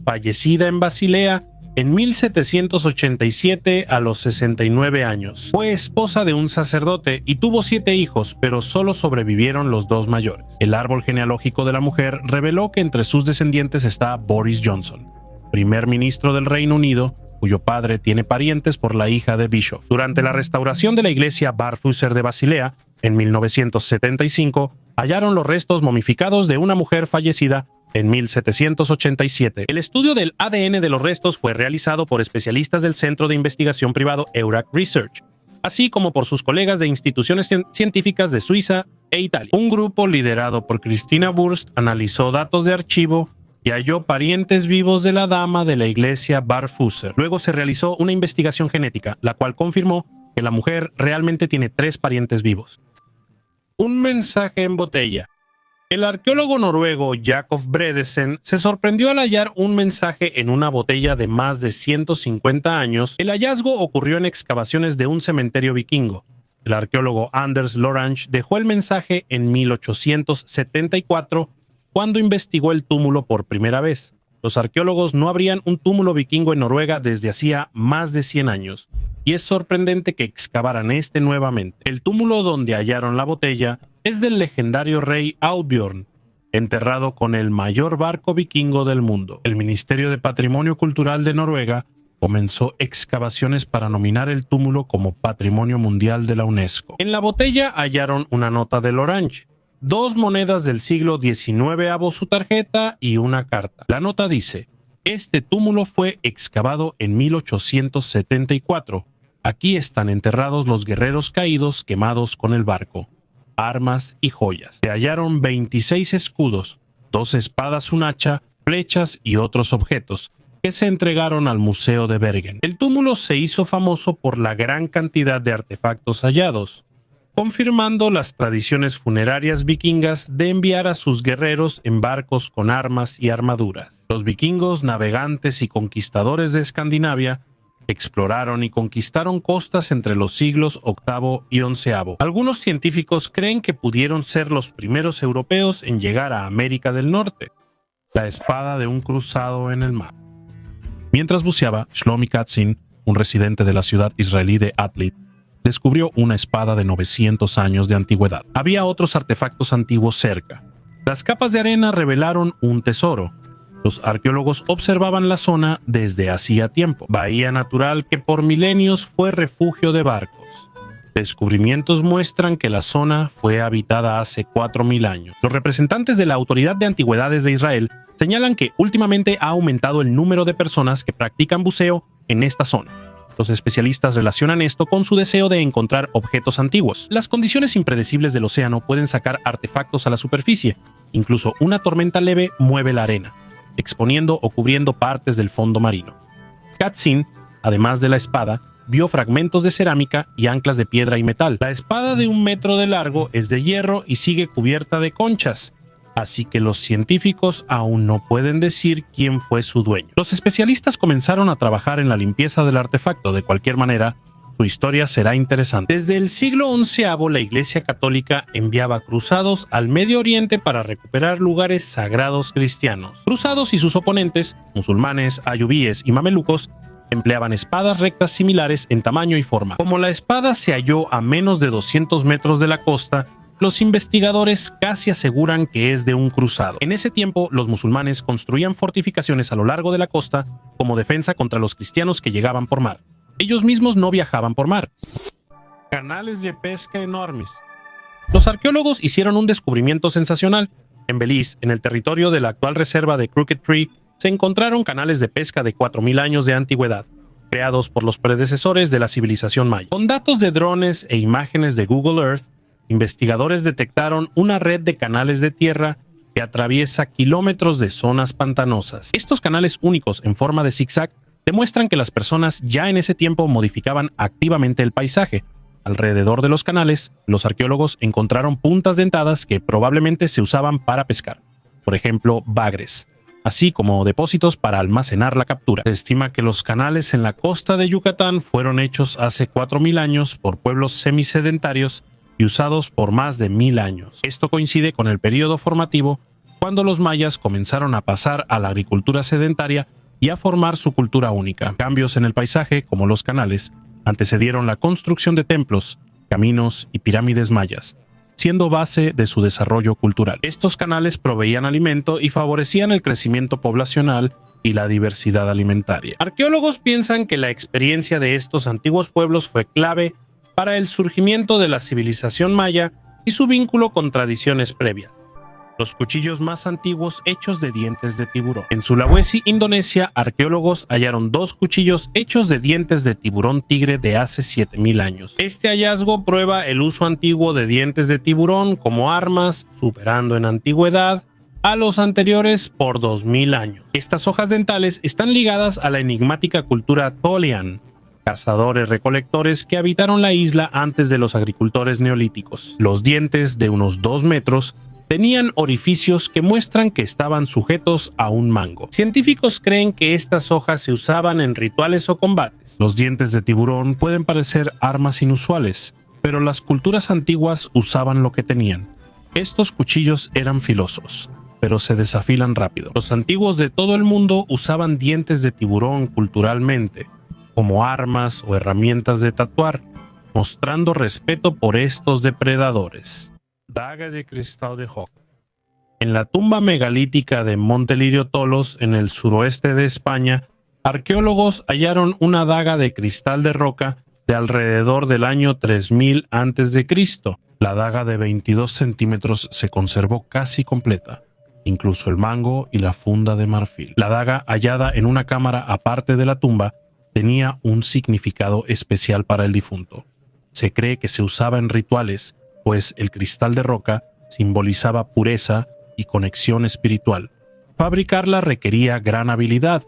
fallecida en Basilea en 1787 a los 69 años. Fue esposa de un sacerdote y tuvo 7 hijos, pero solo sobrevivieron los 2 mayores. El árbol genealógico de la mujer reveló que entre sus descendientes está Boris Johnson, primer ministro del Reino Unido, cuyo padre tiene parientes por la hija de Bischoff. Durante la restauración de la iglesia Barfüßer de Basilea, en 1975, hallaron los restos momificados de una mujer fallecida en 1787. El estudio del ADN de los restos fue realizado por especialistas del centro de investigación privado Eurac Research, así como por sus colegas de instituciones científicas de Suiza e Italia. Un grupo liderado por Christina Wurst analizó datos de archivo y halló parientes vivos de la dama de la iglesia Barfüßer. Luego se realizó una investigación genética, la cual confirmó que la mujer realmente tiene 3 parientes vivos. Un mensaje en botella. El arqueólogo noruego Jakob Bredesen se sorprendió al hallar un mensaje en una botella de más de 150 años. El hallazgo ocurrió en excavaciones de un cementerio vikingo. El arqueólogo Anders Lorange dejó el mensaje en 1874 cuando investigó el túmulo por primera vez. Los arqueólogos no abrían un túmulo vikingo en Noruega desde hacía más de 100 años, y es sorprendente que excavaran este nuevamente. El túmulo donde hallaron la botella es del legendario rey Audbjorn, enterrado con el mayor barco vikingo del mundo. El Ministerio de Patrimonio Cultural de Noruega comenzó excavaciones para nominar el túmulo como Patrimonio Mundial de la UNESCO. En la botella hallaron una nota de Lorange, 2 monedas del siglo XIX, su tarjeta y una carta. La nota dice: este túmulo fue excavado en 1874. Aquí están enterrados los guerreros caídos quemados con el barco, armas y joyas. Se hallaron 26 escudos, 2 espadas, un hacha, flechas y otros objetos que se entregaron al Museo de Bergen. El túmulo se hizo famoso por la gran cantidad de artefactos hallados, confirmando las tradiciones funerarias vikingas de enviar a sus guerreros en barcos con armas y armaduras. Los vikingos, navegantes y conquistadores de Escandinavia, exploraron y conquistaron costas entre los siglos VIII y XI. Algunos científicos creen que pudieron ser los primeros europeos en llegar a América del Norte. La espada de un cruzado en el mar. Mientras buceaba, Shlomi Katzin, un residente de la ciudad israelí de Atlit, descubrió una espada de 900 años de antigüedad. Había otros artefactos antiguos cerca. Las capas de arena revelaron un tesoro. Los arqueólogos observaban la zona desde hacía tiempo, bahía natural que por milenios fue refugio de barcos. Descubrimientos muestran que la zona fue habitada hace 4000 años. Los representantes de la Autoridad de Antigüedades de Israel señalan que últimamente ha aumentado el número de personas que practican buceo en esta zona. Los especialistas relacionan esto con su deseo de encontrar objetos antiguos. Las condiciones impredecibles del océano pueden sacar artefactos a la superficie. Incluso una tormenta leve mueve la arena, exponiendo o cubriendo partes del fondo marino. Katzin, además de la espada, vio fragmentos de cerámica y anclas de piedra y metal. La espada de 1 metro de largo es de hierro y sigue cubierta de conchas, así que los científicos aún no pueden decir quién fue su dueño. Los especialistas comenzaron a trabajar en la limpieza del artefacto. De cualquier manera, su historia será interesante. Desde el siglo XI, la Iglesia Católica enviaba cruzados al Medio Oriente para recuperar lugares sagrados cristianos. Cruzados y sus oponentes, musulmanes, ayubíes y mamelucos, empleaban espadas rectas similares en tamaño y forma. Como la espada se halló a menos de 200 metros de la costa, los investigadores casi aseguran que es de un cruzado. En ese tiempo, los musulmanes construían fortificaciones a lo largo de la costa como defensa contra los cristianos que llegaban por mar. Ellos mismos no viajaban por mar. Canales de pesca enormes. Los arqueólogos hicieron un descubrimiento sensacional. En Belice, en el territorio de la actual reserva de Crooked Tree, se encontraron canales de pesca de 4000 años de antigüedad, creados por los predecesores de la civilización maya. Con datos de drones e imágenes de Google Earth, investigadores detectaron una red de canales de tierra que atraviesa kilómetros de zonas pantanosas. Estos canales únicos en forma de zigzag demuestran que las personas ya en ese tiempo modificaban activamente el paisaje. Alrededor de los canales, los arqueólogos encontraron puntas dentadas que probablemente se usaban para pescar, por ejemplo, bagres, así como depósitos para almacenar la captura. Se estima que los canales en la costa de Yucatán fueron hechos hace 4000 años por pueblos semisedentarios y usados por más de 1000 años. Esto coincide con el periodo formativo cuando los mayas comenzaron a pasar a la agricultura sedentaria y a formar su cultura única. Cambios en el paisaje, como los canales, antecedieron la construcción de templos, caminos y pirámides mayas, siendo base de su desarrollo cultural. Estos canales proveían alimento y favorecían el crecimiento poblacional y la diversidad alimentaria. Arqueólogos piensan que la experiencia de estos antiguos pueblos fue clave para el surgimiento de la civilización maya y su vínculo con tradiciones previas. Los cuchillos más antiguos hechos de dientes de tiburón. En Sulawesi, Indonesia, arqueólogos hallaron 2 cuchillos hechos de dientes de tiburón tigre de hace 7000 años. Este hallazgo prueba el uso antiguo de dientes de tiburón como armas, superando en antigüedad a los anteriores por 2000 años. Estas hojas dentales están ligadas a la enigmática cultura Tolian, cazadores-recolectores que habitaron la isla antes de los agricultores neolíticos. Los dientes, de unos 2 metros, tenían orificios que muestran que estaban sujetos a un mango. Científicos creen que estas hojas se usaban en rituales o combates. Los dientes de tiburón pueden parecer armas inusuales, pero las culturas antiguas usaban lo que tenían. Estos cuchillos eran filosos, pero se desafilan rápido. Los antiguos de todo el mundo usaban dientes de tiburón culturalmente, como armas o herramientas de tatuar, mostrando respeto por estos depredadores. Daga de cristal de Joc. En la tumba megalítica de Monte Lirio Tolos, en el suroeste de España, arqueólogos hallaron una daga de cristal de roca de alrededor del año 3000 a.C. La daga de 22 centímetros se conservó casi completa, incluso el mango y la funda de marfil. La daga, hallada en una cámara aparte de la tumba, tenía un significado especial para el difunto. Se cree que se usaba en rituales, pues el cristal de roca simbolizaba pureza y conexión espiritual. Fabricarla requería gran habilidad,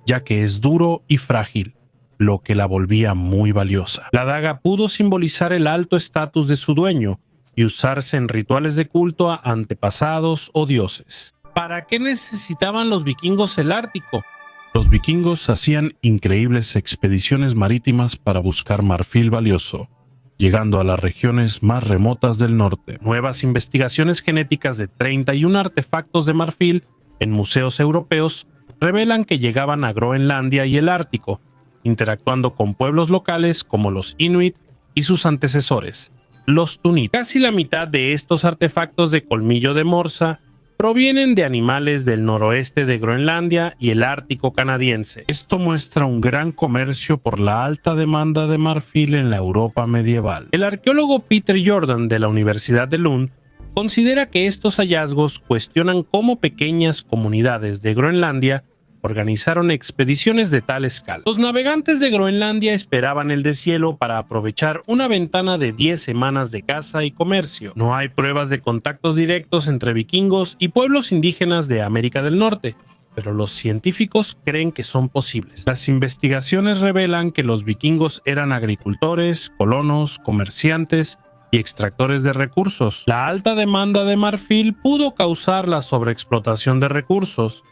ya que es duro y frágil, lo que la volvía muy valiosa. La daga pudo simbolizar el alto estatus de su dueño y usarse en rituales de culto a antepasados o dioses. ¿Para qué necesitaban los vikingos el Ártico? Los vikingos hacían increíbles expediciones marítimas para buscar marfil valioso, llegando a las regiones más remotas del norte. Nuevas investigaciones genéticas de 31 artefactos de marfil en museos europeos revelan que llegaban a Groenlandia y el Ártico, interactuando con pueblos locales como los Inuit y sus antecesores, los Tunit. Casi la mitad de estos artefactos de colmillo de morsa provienen de animales del noroeste de Groenlandia y el Ártico canadiense. Esto muestra un gran comercio por la alta demanda de marfil en la Europa medieval. El arqueólogo Peter Jordan de la Universidad de Lund considera que estos hallazgos cuestionan cómo pequeñas comunidades de Groenlandia organizaron expediciones de tal escala. Los navegantes de Groenlandia esperaban el deshielo para aprovechar una ventana de 10 semanas de caza y comercio. No hay pruebas de contactos directos entre vikingos y pueblos indígenas de América del Norte, pero los científicos creen que son posibles. Las investigaciones revelan que los vikingos eran agricultores, colonos, comerciantes y extractores de recursos. La alta demanda de marfil pudo causar la sobreexplotación de recursos,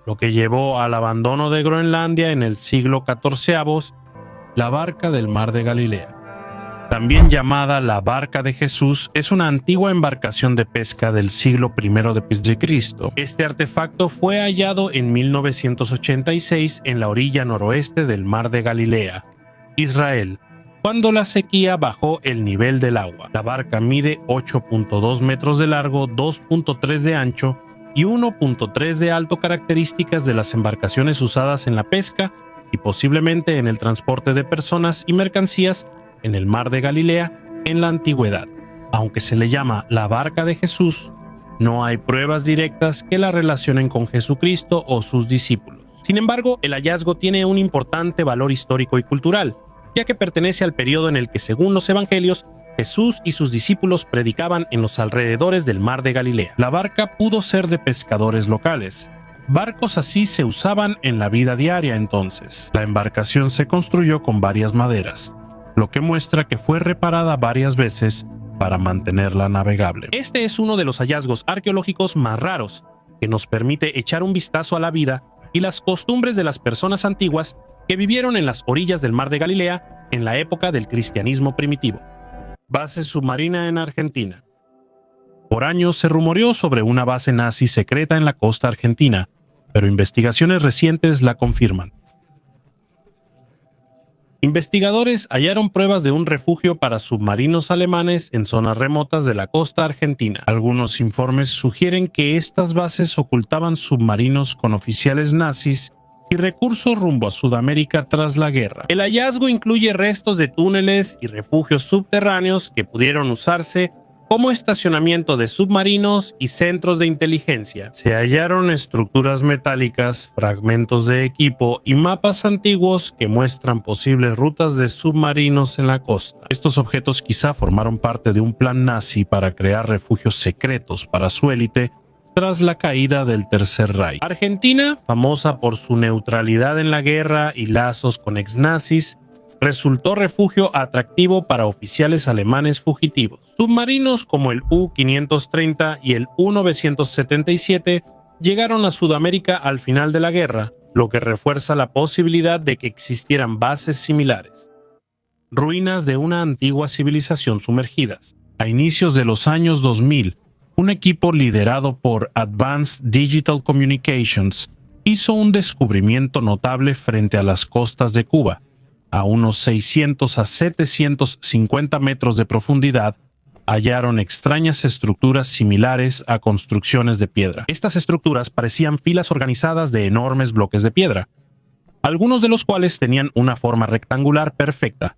lo que llevó al abandono de Groenlandia en el siglo XIV, la Barca del Mar de Galilea. También llamada la Barca de Jesús, es una antigua embarcación de pesca del siglo I d.C. Este artefacto fue hallado en 1986 en la orilla noroeste del Mar de Galilea, Israel, cuando la sequía bajó el nivel del agua. La barca mide 8.2 metros de largo, 2.3 de ancho y 1.3 de alto, características de las embarcaciones usadas en la pesca y posiblemente en el transporte de personas y mercancías en el mar de Galilea en la antigüedad. Aunque se le llama la barca de Jesús, no hay pruebas directas que la relacionen con Jesucristo o sus discípulos. Sin embargo, el hallazgo tiene un importante valor histórico y cultural, ya que pertenece al periodo en el que, según los evangelios, Jesús y sus discípulos predicaban en los alrededores del mar de Galilea. La barca pudo ser de pescadores locales. Barcos así se usaban en la vida diaria entonces. La embarcación se construyó con varias maderas, lo que muestra que fue reparada varias veces para mantenerla navegable. Este es uno de los hallazgos arqueológicos más raros, que nos permite echar un vistazo a la vida y las costumbres de las personas antiguas que vivieron en las orillas del mar de Galilea en la época del cristianismo primitivo. Base submarina en Argentina. Por años se rumoreó sobre una base nazi secreta en la costa argentina, pero investigaciones recientes la confirman. Investigadores hallaron pruebas de un refugio para submarinos alemanes en zonas remotas de la costa argentina. Algunos informes sugieren que estas bases ocultaban submarinos con oficiales nazis y recursos rumbo a Sudamérica tras la guerra. El hallazgo incluye restos de túneles y refugios subterráneos que pudieron usarse como estacionamiento de submarinos y centros de inteligencia. Se hallaron estructuras metálicas, fragmentos de equipo y mapas antiguos que muestran posibles rutas de submarinos en la costa. Estos objetos quizá formaron parte de un plan nazi para crear refugios secretos para su élite tras la caída del Tercer Reich. Argentina, famosa por su neutralidad en la guerra y lazos con ex-nazis, resultó refugio atractivo para oficiales alemanes fugitivos. Submarinos como el U-530 y el U-977 llegaron a Sudamérica al final de la guerra, lo que refuerza la posibilidad de que existieran bases similares. Ruinas de una antigua civilización sumergidas. A inicios de los años 2000, un equipo liderado por Advanced Digital Communications hizo un descubrimiento notable frente a las costas de Cuba. A unos 600 a 750 metros de profundidad, hallaron extrañas estructuras similares a construcciones de piedra. Estas estructuras parecían filas organizadas de enormes bloques de piedra, algunos de los cuales tenían una forma rectangular perfecta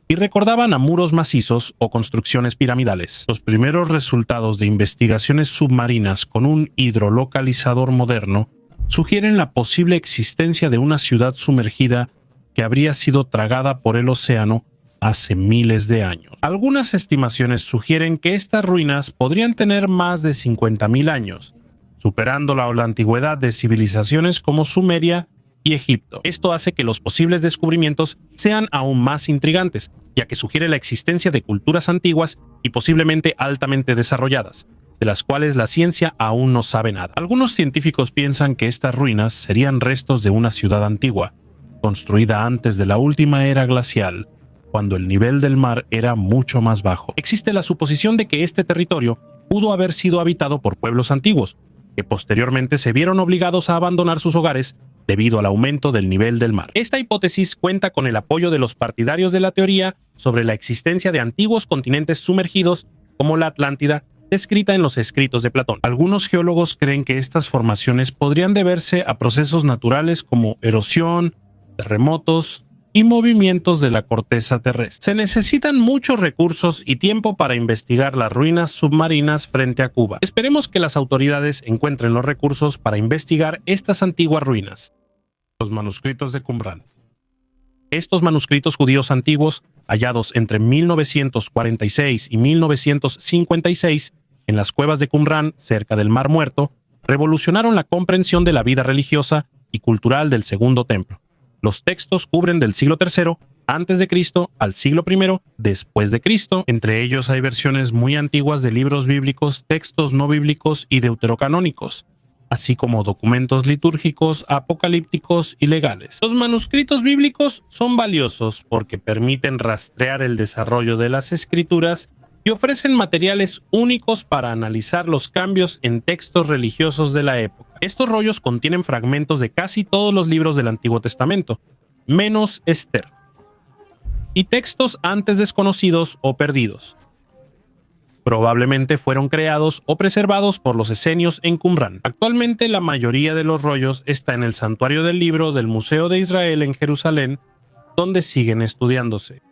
y recordaban a muros macizos o construcciones piramidales. Los primeros resultados de investigaciones submarinas con un hidrolocalizador moderno sugieren la posible existencia de una ciudad sumergida que habría sido tragada por el océano hace miles de años. Algunas estimaciones sugieren que estas ruinas podrían tener más de 50.000 años, superando la antigüedad de civilizaciones como Sumeria y Egipto. Esto hace que los posibles descubrimientos sean aún más intrigantes, ya que sugiere la existencia de culturas antiguas y posiblemente altamente desarrolladas, de las cuales la ciencia aún no sabe nada. Algunos científicos piensan que estas ruinas serían restos de una ciudad antigua, construida antes de la última era glacial, cuando el nivel del mar era mucho más bajo. Existe la suposición de que este territorio pudo haber sido habitado por pueblos antiguos, que posteriormente se vieron obligados a abandonar sus hogares debido al aumento del nivel del mar. Esta hipótesis cuenta con el apoyo de los partidarios de la teoría sobre la existencia de antiguos continentes sumergidos como la Atlántida, descrita en los escritos de Platón. Algunos geólogos creen que estas formaciones podrían deberse a procesos naturales como erosión, terremotos y movimientos de la corteza terrestre. Se necesitan muchos recursos y tiempo para investigar las ruinas submarinas frente a Cuba. Esperemos que las autoridades encuentren los recursos para investigar estas antiguas ruinas. Los manuscritos de Qumrán. Estos manuscritos judíos antiguos, hallados entre 1946 y 1956 en las cuevas de Qumrán, cerca del Mar Muerto, revolucionaron la comprensión de la vida religiosa y cultural del Segundo Templo. Los textos cubren del siglo III antes de Cristo al siglo I después de Cristo. Entre ellos hay versiones muy antiguas de libros bíblicos, textos no bíblicos y deuterocanónicos, así como documentos litúrgicos, apocalípticos y legales. Los manuscritos bíblicos son valiosos porque permiten rastrear el desarrollo de las escrituras y ofrecen materiales únicos para analizar los cambios en textos religiosos de la época. Estos rollos contienen fragmentos de casi todos los libros del Antiguo Testamento, menos Esther, y textos antes desconocidos o perdidos. Probablemente fueron creados o preservados por los esenios en Qumrán. Actualmente la mayoría de los rollos está en el Santuario del Libro del Museo de Israel en Jerusalén, donde siguen estudiándose.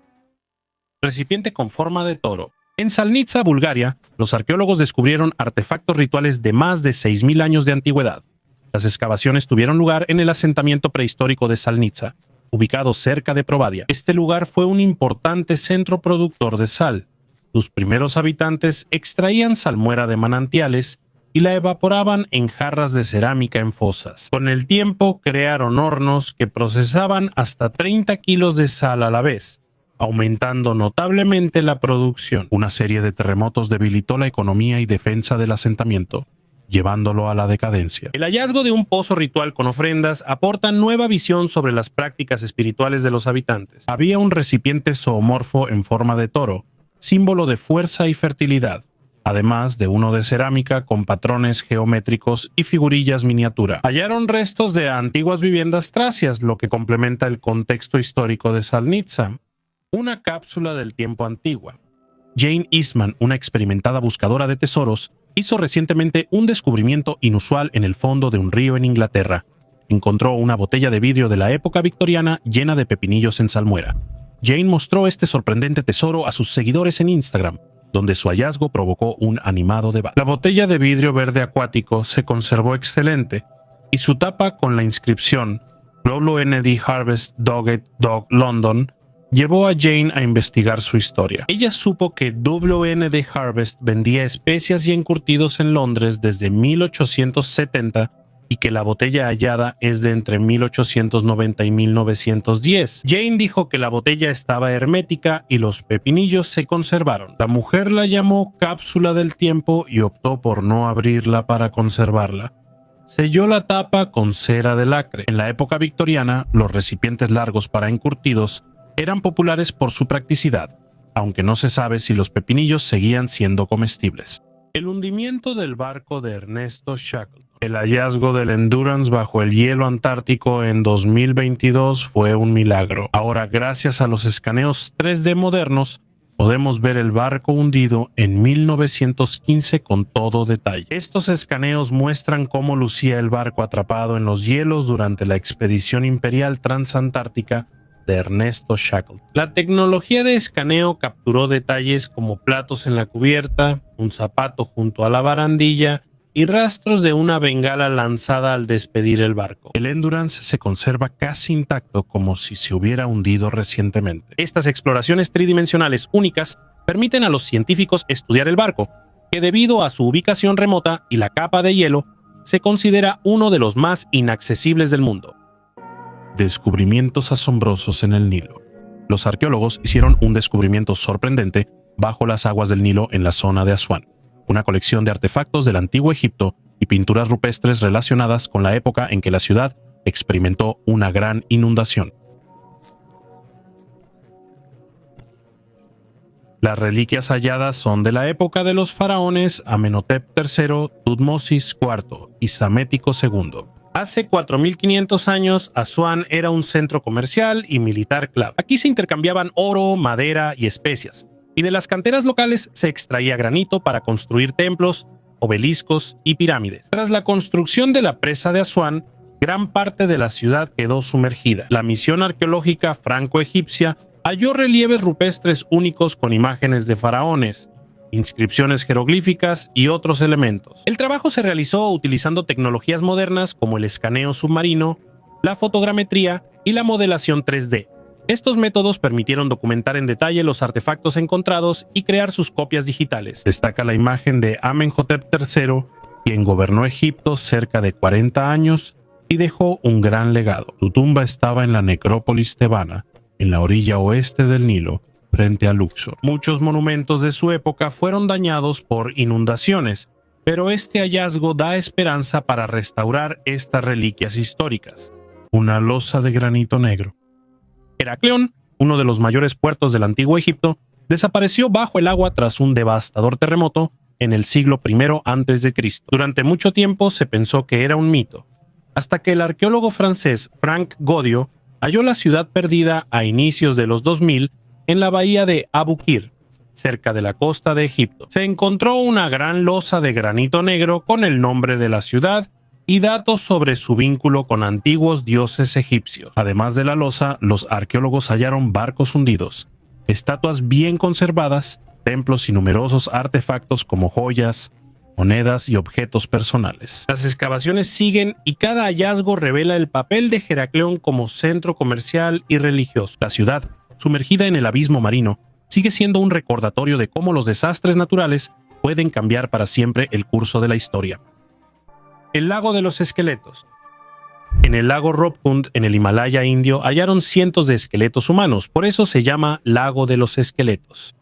Recipiente con forma de toro. En Salnitsa, Bulgaria, los arqueólogos descubrieron artefactos rituales de más de 6.000 años de antigüedad. Las excavaciones tuvieron lugar en el asentamiento prehistórico de Salnitsa, ubicado cerca de Provadia. Este lugar fue un importante centro productor de sal. Sus primeros habitantes extraían salmuera de manantiales y la evaporaban en jarras de cerámica en fosas. Con el tiempo crearon hornos que procesaban hasta 30 kilos de sal a la vez, aumentando notablemente la producción. Una serie de terremotos debilitó la economía y defensa del asentamiento, llevándolo a la decadencia. El hallazgo de un pozo ritual con ofrendas aporta nueva visión sobre las prácticas espirituales de los habitantes. Había un recipiente zoomorfo en forma de toro, símbolo de fuerza y fertilidad, además de uno de cerámica con patrones geométricos y figurillas miniatura. Hallaron restos de antiguas viviendas tracias, lo que complementa el contexto histórico de Salnitsa. Una cápsula del tiempo antigua. Jane Eastman, una experimentada buscadora de tesoros, hizo recientemente un descubrimiento inusual en el fondo de un río en Inglaterra. Encontró una botella de vidrio de la época victoriana llena de pepinillos en salmuera. Jane mostró este sorprendente tesoro a sus seguidores en Instagram, donde su hallazgo provocó un animado debate. La botella de vidrio verde acuático se conservó excelente y su tapa con la inscripción WND Harvest Dogged Dog London llevó a Jane a investigar su historia. Ella supo que WND Harvest vendía especias y encurtidos en Londres desde 1870 y que la botella hallada es de entre 1890 y 1910. Jane dijo que la botella estaba hermética y los pepinillos se conservaron. La mujer la llamó cápsula del tiempo y optó por no abrirla para conservarla. Selló la tapa con cera de lacre. En la época victoriana, los recipientes largos para encurtidos eran populares por su practicidad, aunque no se sabe si los pepinillos seguían siendo comestibles. El hundimiento del barco de Ernesto Shackleton. El hallazgo del Endurance bajo el hielo antártico en 2022 fue un milagro. Ahora, gracias a los escaneos 3D modernos, podemos ver el barco hundido en 1915 con todo detalle. Estos escaneos muestran cómo lucía el barco atrapado en los hielos durante la expedición imperial transantártica de Ernesto Shackleton. La tecnología de escaneo capturó detalles como platos en la cubierta, un zapato junto a la barandilla y rastros de una bengala lanzada al despedir el barco. El Endurance se conserva casi intacto como si se hubiera hundido recientemente. Estas exploraciones tridimensionales únicas permiten a los científicos estudiar el barco, que debido a su ubicación remota y la capa de hielo, se considera uno de los más inaccesibles del mundo. Descubrimientos asombrosos en el Nilo. Los arqueólogos hicieron un descubrimiento sorprendente bajo las aguas del Nilo en la zona de Asuán, una colección de artefactos del antiguo Egipto y pinturas rupestres relacionadas con la época en que la ciudad experimentó una gran inundación. Las reliquias halladas son de la época de los faraones Amenhotep III, Tutmosis IV y Psamético II. Hace 4.500 años, Asuán era un centro comercial y militar clave. Aquí se intercambiaban oro, madera y especias, y de las canteras locales se extraía granito para construir templos, obeliscos y pirámides. Tras la construcción de la presa de Asuán, gran parte de la ciudad quedó sumergida. La misión arqueológica franco-egipcia halló relieves rupestres únicos con imágenes de faraones, inscripciones jeroglíficas y otros elementos. El trabajo se realizó utilizando tecnologías modernas como el escaneo submarino, la fotogrametría y la modelación 3D. Estos métodos permitieron documentar en detalle los artefactos encontrados y crear sus copias digitales. Destaca la imagen de Amenhotep III, quien gobernó Egipto cerca de 40 años y dejó un gran legado. Su tumba estaba en la necrópolis tebana, en la orilla oeste del Nilo, frente a Luxor. Muchos monumentos de su época fueron dañados por inundaciones, pero este hallazgo da esperanza para restaurar estas reliquias históricas. Una losa de granito negro. Heracleón, uno de los mayores puertos del antiguo Egipto, desapareció bajo el agua tras un devastador terremoto en el siglo I a.C. Durante mucho tiempo se pensó que era un mito, hasta que el arqueólogo francés Franck Godiot halló la ciudad perdida a inicios de los 2000 en la bahía de Abukir, cerca de la costa de Egipto. Se encontró una gran losa de granito negro con el nombre de la ciudad y datos sobre su vínculo con antiguos dioses egipcios. Además de la losa, los arqueólogos hallaron barcos hundidos, estatuas bien conservadas, templos y numerosos artefactos como joyas, monedas y objetos personales. Las excavaciones siguen y cada hallazgo revela el papel de Heracleón como centro comercial y religioso. La ciudad, sumergida en el abismo marino, sigue siendo un recordatorio de cómo los desastres naturales pueden cambiar para siempre el curso de la historia. El lago de los esqueletos. En el lago Ropkund, en el Himalaya indio, hallaron cientos de esqueletos humanos, por eso se llama Lago de los Esqueletos.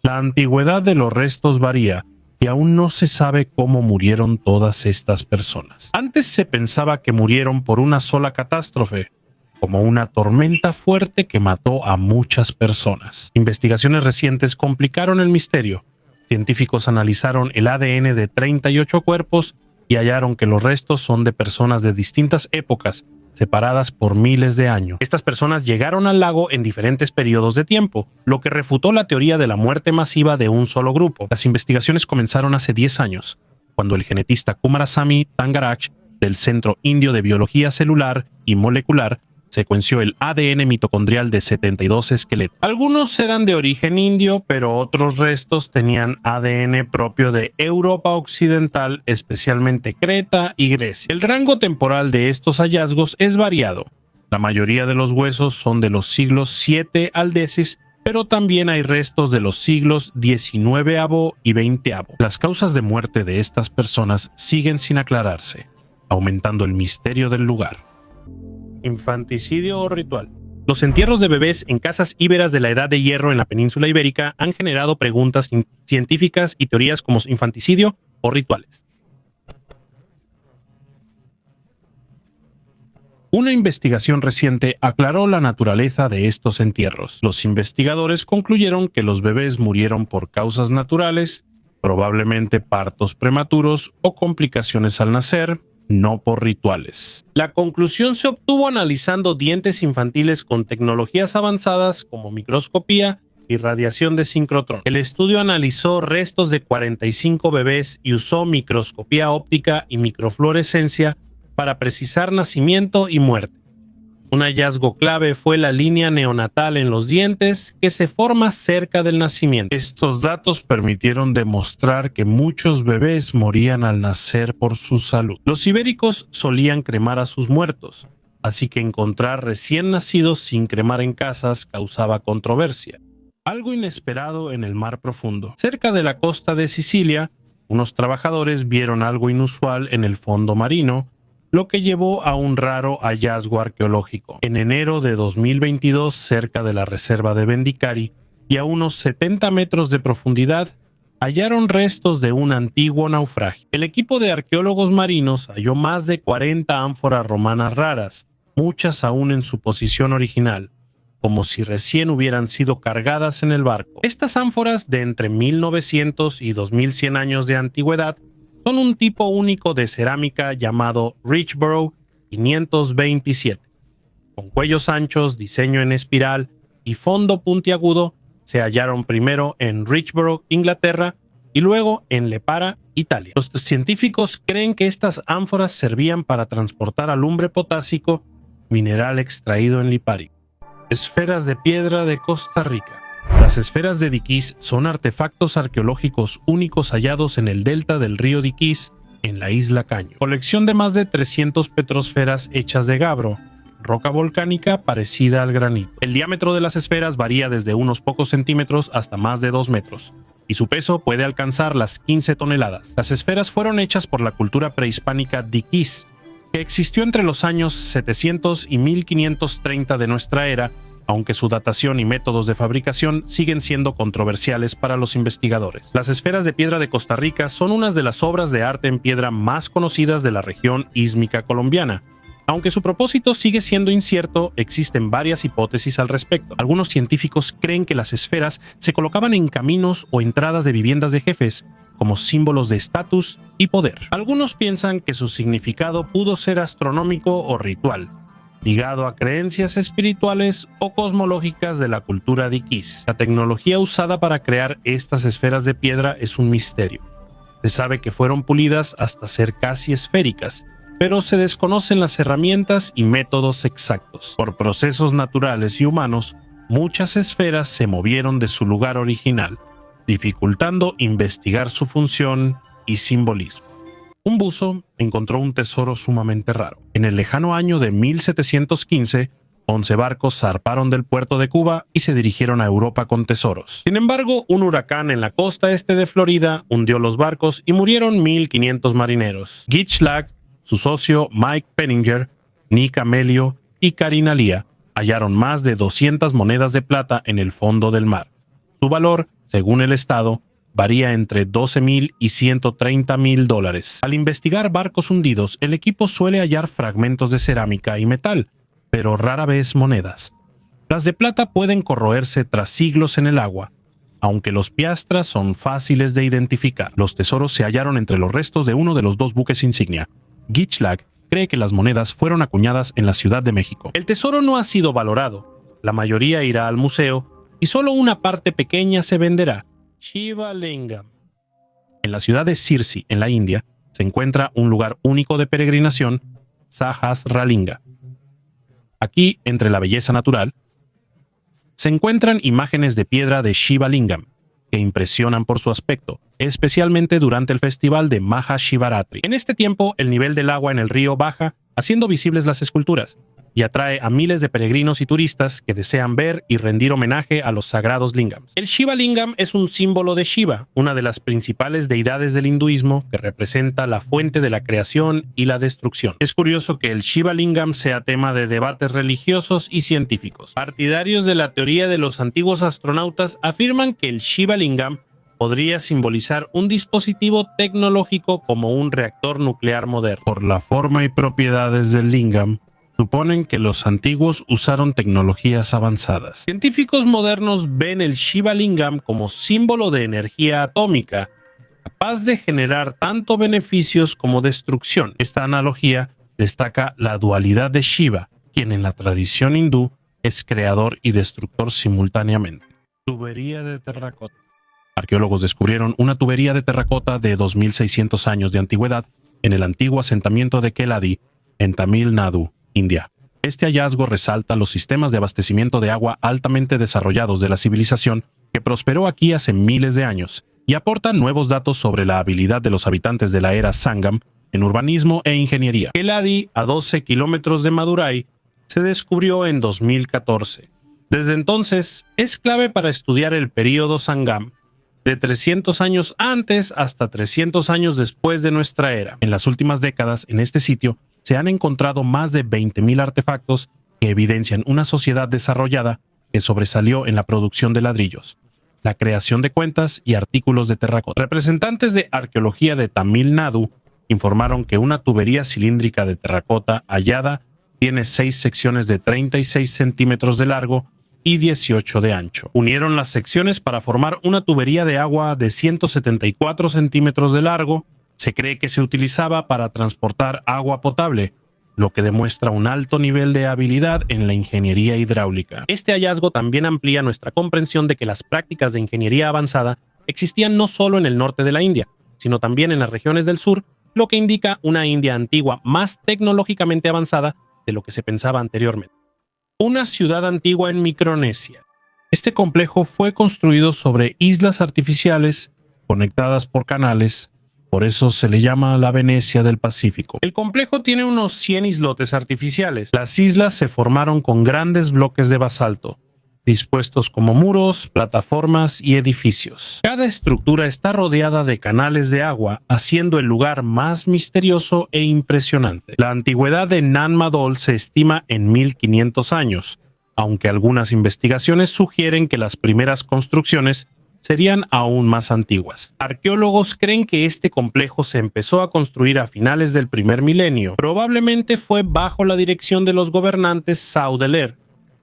La antigüedad de los restos varía, y aún no se sabe cómo murieron todas estas personas. Antes se pensaba que murieron por una sola catástrofe, como una tormenta fuerte que mató a muchas personas. Investigaciones recientes complicaron el misterio. Científicos analizaron el ADN de 38 cuerpos y hallaron que los restos son de personas de distintas épocas, separadas por miles de años. Estas personas llegaron al lago en diferentes periodos de tiempo, lo que refutó la teoría de la muerte masiva de un solo grupo. Las investigaciones comenzaron hace 10 años, cuando el genetista Kumarasamy Thangaraj del Centro Indio de Biología Celular y Molecular secuenció el ADN mitocondrial de 72 esqueletos. Algunos eran de origen indio, pero otros restos tenían ADN propio de Europa Occidental, especialmente Creta y Grecia. El rango temporal de estos hallazgos es variado. La mayoría de los huesos son de los siglos 7 al X, pero también hay restos de los siglos 19 y 20. Las causas de muerte de estas personas siguen sin aclararse, aumentando el misterio del lugar. Infanticidio o ritual. Los entierros de bebés en casas íberas de la Edad de Hierro en la península ibérica han generado preguntas científicas y teorías como infanticidio o rituales. Una investigación reciente aclaró la naturaleza de estos entierros. Los investigadores concluyeron que los bebés murieron por causas naturales, probablemente partos prematuros o complicaciones al nacer, no por rituales. La conclusión se obtuvo analizando dientes infantiles con tecnologías avanzadas como microscopía y radiación de sincrotrón. El estudio analizó restos de 45 bebés y usó microscopía óptica y microfluorescencia para precisar nacimiento y muerte. Un hallazgo clave fue la línea neonatal en los dientes que se forma cerca del nacimiento. Estos datos permitieron demostrar que muchos bebés morían al nacer por su salud. Los ibéricos solían cremar a sus muertos, así que encontrar recién nacidos sin cremar en casas causaba controversia. Algo inesperado en el mar profundo. Cerca de la costa de Sicilia, unos trabajadores vieron algo inusual en el fondo marino, lo que llevó a un raro hallazgo arqueológico. En enero de 2022, cerca de la reserva de Vendicari y a unos 70 metros de profundidad, hallaron restos de un antiguo naufragio. El equipo de arqueólogos marinos halló más de 40 ánforas romanas raras, muchas aún en su posición original, como si recién hubieran sido cargadas en el barco. Estas ánforas de entre 1900 y 2100 años de antigüedad son un tipo único de cerámica llamado Richborough 527. Con cuellos anchos, diseño en espiral y fondo puntiagudo, se hallaron primero en Richborough, Inglaterra, y luego en Lepara, Italia. Los científicos creen que estas ánforas servían para transportar alumbre potásico, mineral extraído en Lipari. Esferas de piedra de Costa Rica. Las esferas de Diquís son artefactos arqueológicos únicos hallados en el delta del río Diquís, en la isla Caño. Colección de más de 300 petrosferas hechas de gabbro, roca volcánica parecida al granito. El diámetro de las esferas varía desde unos pocos centímetros hasta más de 2 metros, y su peso puede alcanzar las 15 toneladas. Las esferas fueron hechas por la cultura prehispánica Diquís, que existió entre los años 700 y 1530 de nuestra era, aunque su datación y métodos de fabricación siguen siendo controversiales para los investigadores. Las esferas de piedra de Costa Rica son unas de las obras de arte en piedra más conocidas de la región ísmica colombiana. Aunque su propósito sigue siendo incierto, existen varias hipótesis al respecto. Algunos científicos creen que las esferas se colocaban en caminos o entradas de viviendas de jefes, como símbolos de estatus y poder. Algunos piensan que su significado pudo ser astronómico o ritual, ligado a creencias espirituales o cosmológicas de la cultura de Iquiz. La tecnología usada para crear estas esferas de piedra es un misterio. Se sabe que fueron pulidas hasta ser casi esféricas, pero se desconocen las herramientas y métodos exactos. Por procesos naturales y humanos, muchas esferas se movieron de su lugar original, dificultando investigar su función y simbolismo. Un buzo encontró un tesoro sumamente raro. En el lejano año de 1715, 11 barcos zarparon del puerto de Cuba y se dirigieron a Europa con tesoros. Sin embargo, un huracán en la costa este de Florida hundió los barcos y murieron 1,500 marineros. Gichlag, su socio Mike Penninger, Nick Amelio y Karina Lía hallaron más de 200 monedas de plata en el fondo del mar. Su valor, según el Estado, varía entre $12,000 y $130,000. Al investigar barcos hundidos, el equipo suele hallar fragmentos de cerámica y metal, pero rara vez monedas. Las de plata pueden corroerse tras siglos en el agua, aunque los piastras son fáciles de identificar. Los tesoros se hallaron entre los restos de uno de los 2 buques insignia. Gichlag cree que las monedas fueron acuñadas en la Ciudad de México. El tesoro no ha sido valorado. La mayoría irá al museo y solo una parte pequeña se venderá. Shiva Lingam. En la ciudad de Sirsi, en la India, se encuentra un lugar único de peregrinación, Sahasralinga. Aquí, entre la belleza natural, se encuentran imágenes de piedra de Shiva Lingam, que impresionan por su aspecto, especialmente durante el festival de Mahashivaratri. En este tiempo, el nivel del agua en el río baja, haciendo visibles las esculturas, y atrae a miles de peregrinos y turistas que desean ver y rendir homenaje a los sagrados lingams. El Shiva Lingam es un símbolo de Shiva, una de las principales deidades del hinduismo que representa la fuente de la creación y la destrucción. Es curioso que el Shiva Lingam sea tema de debates religiosos y científicos. Partidarios de la teoría de los antiguos astronautas afirman que el Shiva Lingam podría simbolizar un dispositivo tecnológico como un reactor nuclear moderno. Por la forma y propiedades del lingam, suponen que los antiguos usaron tecnologías avanzadas. Científicos modernos ven el Shiva Lingam como símbolo de energía atómica, capaz de generar tanto beneficios como destrucción. Esta analogía destaca la dualidad de Shiva, quien en la tradición hindú es creador y destructor simultáneamente. Tubería de terracota. Arqueólogos descubrieron una tubería de terracota de 2,600 años de antigüedad en el antiguo asentamiento de Keladi, en Tamil Nadu, India. Este hallazgo resalta los sistemas de abastecimiento de agua altamente desarrollados de la civilización que prosperó aquí hace miles de años y aporta nuevos datos sobre la habilidad de los habitantes de la era Sangam en urbanismo e ingeniería. Keladi, a 12 kilómetros de Madurai, se descubrió en 2014. Desde entonces, es clave para estudiar el período Sangam, de 300 años antes hasta 300 años después de nuestra era. En las últimas décadas, en este sitio, se han encontrado más de 20,000 artefactos que evidencian una sociedad desarrollada que sobresalió en la producción de ladrillos, la creación de cuentas y artículos de terracota. Representantes de arqueología de Tamil Nadu informaron que una tubería cilíndrica de terracota hallada tiene 6 secciones de 36 centímetros de largo y 18 de ancho. Unieron las secciones para formar una tubería de agua de 174 centímetros de largo. Se cree que se utilizaba para transportar agua potable, lo que demuestra un alto nivel de habilidad en la ingeniería hidráulica. Este hallazgo también amplía nuestra comprensión de que las prácticas de ingeniería avanzada existían no solo en el norte de la India, sino también en las regiones del sur, lo que indica una India antigua más tecnológicamente avanzada de lo que se pensaba anteriormente. Una ciudad antigua en Micronesia. Este complejo fue construido sobre islas artificiales conectadas por canales. Por eso se le llama la Venecia del Pacífico. El complejo tiene unos 100 islotes artificiales. Las islas se formaron con grandes bloques de basalto, dispuestos como muros, plataformas y edificios. Cada estructura está rodeada de canales de agua, haciendo el lugar más misterioso e impresionante. La antigüedad de Nan Madol se estima en 1,500 años, aunque algunas investigaciones sugieren que las primeras construcciones serían aún más antiguas. Arqueólogos creen que este complejo se empezó a construir a finales del primer milenio. Probablemente fue bajo la dirección de los gobernantes Saudeler,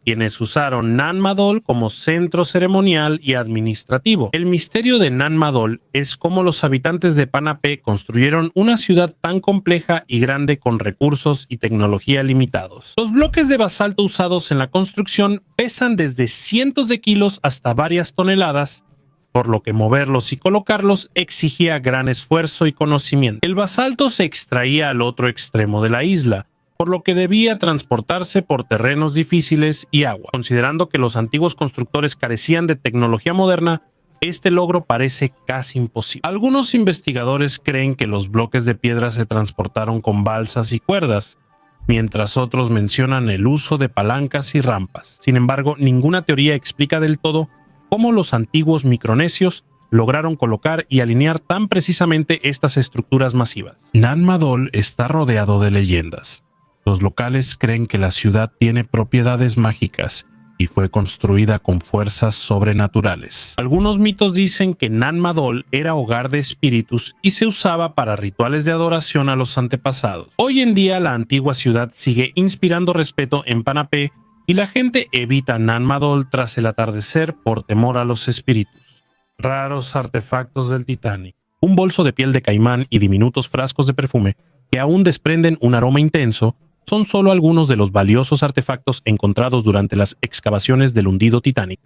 quienes usaron Nan Madol como centro ceremonial y administrativo. El misterio de Nan Madol es cómo los habitantes de Panapé construyeron una ciudad tan compleja y grande con recursos y tecnología limitados. Los bloques de basalto usados en la construcción pesan desde cientos de kilos hasta varias toneladas, por lo que moverlos y colocarlos exigía gran esfuerzo y conocimiento. El basalto se extraía al otro extremo de la isla, por lo que debía transportarse por terrenos difíciles y agua. Considerando que los antiguos constructores carecían de tecnología moderna, este logro parece casi imposible. Algunos investigadores creen que los bloques de piedra se transportaron con balsas y cuerdas, mientras otros mencionan el uso de palancas y rampas. Sin embargo, ninguna teoría explica del todo cómo los antiguos micronesios lograron colocar y alinear tan precisamente estas estructuras masivas. Nan Madol está rodeado de leyendas. Los locales creen que la ciudad tiene propiedades mágicas y fue construida con fuerzas sobrenaturales. Algunos mitos dicen que Nan Madol era hogar de espíritus y se usaba para rituales de adoración a los antepasados. Hoy en día la antigua ciudad sigue inspirando respeto en Panapé y la gente evita Nan Madol tras el atardecer por temor a los espíritus. Raros artefactos del Titanic. Un bolso de piel de caimán y diminutos frascos de perfume que aún desprenden un aroma intenso son solo algunos de los valiosos artefactos encontrados durante las excavaciones del hundido Titanic.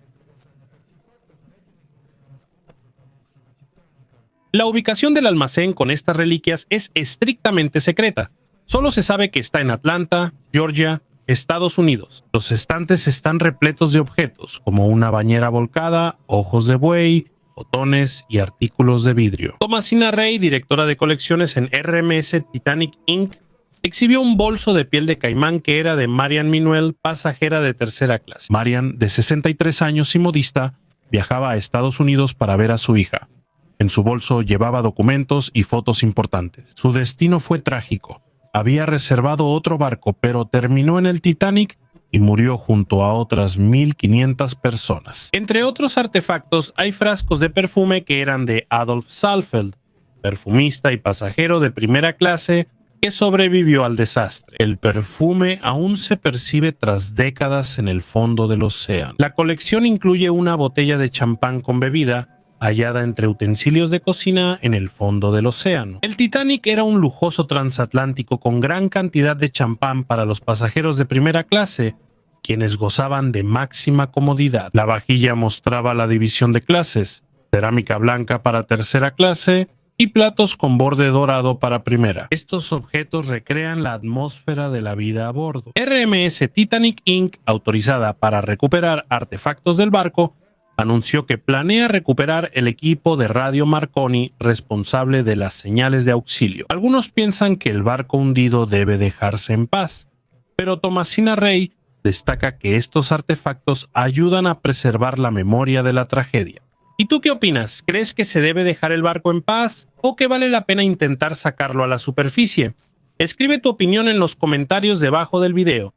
La ubicación del almacén con estas reliquias es estrictamente secreta. Solo se sabe que está en Atlanta, Georgia, Estados Unidos. Los estantes están repletos de objetos, como una bañera volcada, ojos de buey, botones y artículos de vidrio. Thomasina Rey, directora de colecciones en RMS Titanic Inc., exhibió un bolso de piel de caimán que era de Marian Minuel, pasajera de tercera clase. Marian, de 63 años y modista, viajaba a Estados Unidos para ver a su hija. En su bolso llevaba documentos y fotos importantes. Su destino fue trágico. Había reservado otro barco, pero terminó en el Titanic y murió junto a otras 1.500 personas. Entre otros artefactos hay frascos de perfume que eran de Adolf Saalfeld, perfumista y pasajero de primera clase que sobrevivió al desastre. El perfume aún se percibe tras décadas en el fondo del océano. La colección incluye una botella de champán con bebida hallada entre utensilios de cocina en el fondo del océano. El Titanic era un lujoso transatlántico con gran cantidad de champán para los pasajeros de primera clase, quienes gozaban de máxima comodidad. La vajilla mostraba la división de clases: cerámica blanca para tercera clase y platos con borde dorado para primera. Estos objetos recrean la atmósfera de la vida a bordo. RMS Titanic Inc., autorizada para recuperar artefactos del barco, anunció que planea recuperar el equipo de radio Marconi responsable de las señales de auxilio. Algunos piensan que el barco hundido debe dejarse en paz, pero Thomasina Rey destaca que estos artefactos ayudan a preservar la memoria de la tragedia. ¿Y tú qué opinas? ¿Crees que se debe dejar el barco en paz o que vale la pena intentar sacarlo a la superficie? Escribe tu opinión en los comentarios debajo del video.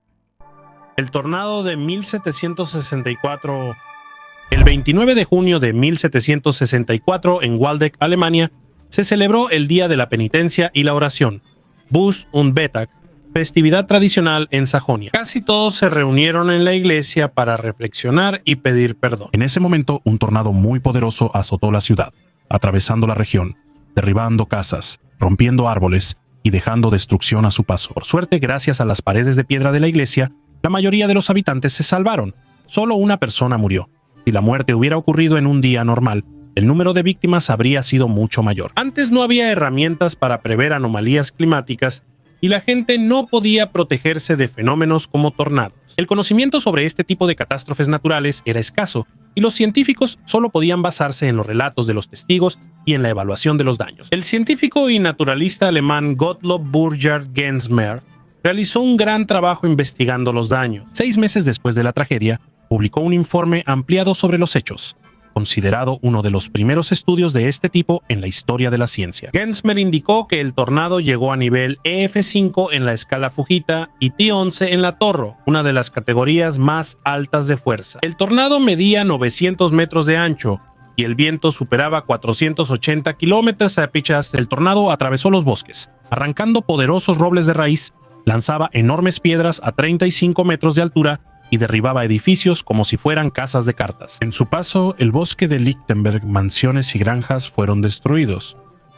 El tornado de 1764. El 29 de junio de 1764 en Waldeck, Alemania, se celebró el Día de la Penitencia y la Oración, Buß- und Bettag, festividad tradicional en Sajonia. Casi todos se reunieron en la iglesia para reflexionar y pedir perdón. En ese momento, un tornado muy poderoso azotó la ciudad, atravesando la región, derribando casas, rompiendo árboles y dejando destrucción a su paso. Por suerte, gracias a las paredes de piedra de la iglesia, la mayoría de los habitantes se salvaron. Solo una persona murió. Si la muerte hubiera ocurrido en un día normal, el número de víctimas habría sido mucho mayor. Antes no había herramientas para prever anomalías climáticas y la gente no podía protegerse de fenómenos como tornados. El conocimiento sobre este tipo de catástrofes naturales era escaso y los científicos solo podían basarse en los relatos de los testigos y en la evaluación de los daños. El científico y naturalista alemán Gottlob Burchard Gensmer realizó un gran trabajo investigando los daños. 6 meses después de la tragedia, publicó un informe ampliado sobre los hechos, considerado uno de los primeros estudios de este tipo en la historia de la ciencia. Gensmer indicó que el tornado llegó a nivel EF5 en la escala Fujita y T11 en la Torro, una de las categorías más altas de fuerza. El tornado medía 900 metros de ancho y el viento superaba 480 kilómetros a pichas. El tornado atravesó los bosques, arrancando poderosos robles de raíz, lanzaba enormes piedras a 35 metros de altura y derribaba edificios como si fueran casas de cartas. En su paso, el bosque de Lichtenberg, mansiones y granjas fueron destruidos.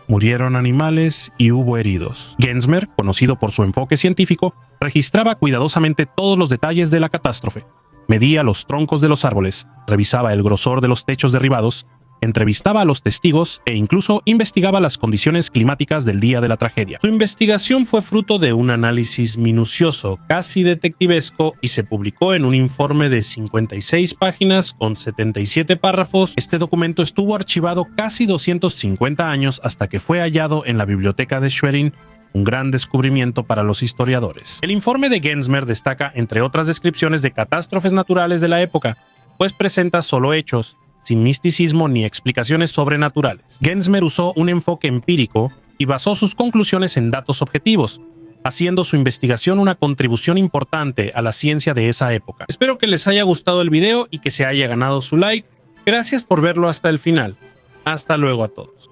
Murieron animales y hubo heridos. Gensmer, conocido por su enfoque científico, registraba cuidadosamente todos los detalles de la catástrofe. Medía los troncos de los árboles, revisaba el grosor de los techos derribados, entrevistaba a los testigos e incluso investigaba las condiciones climáticas del día de la tragedia. Su investigación fue fruto de un análisis minucioso, casi detectivesco, y se publicó en un informe de 56 páginas con 77 párrafos. Este documento estuvo archivado casi 250 años hasta que fue hallado en la biblioteca de Schwerin, un gran descubrimiento para los historiadores. El informe de Gensmer destaca, entre otras descripciones de catástrofes naturales de la época, pues presenta solo hechos, sin misticismo ni explicaciones sobrenaturales. Gensmer usó un enfoque empírico y basó sus conclusiones en datos objetivos, haciendo su investigación una contribución importante a la ciencia de esa época. Espero que les haya gustado el video y que se haya ganado su like. Gracias por verlo hasta el final. Hasta luego a todos.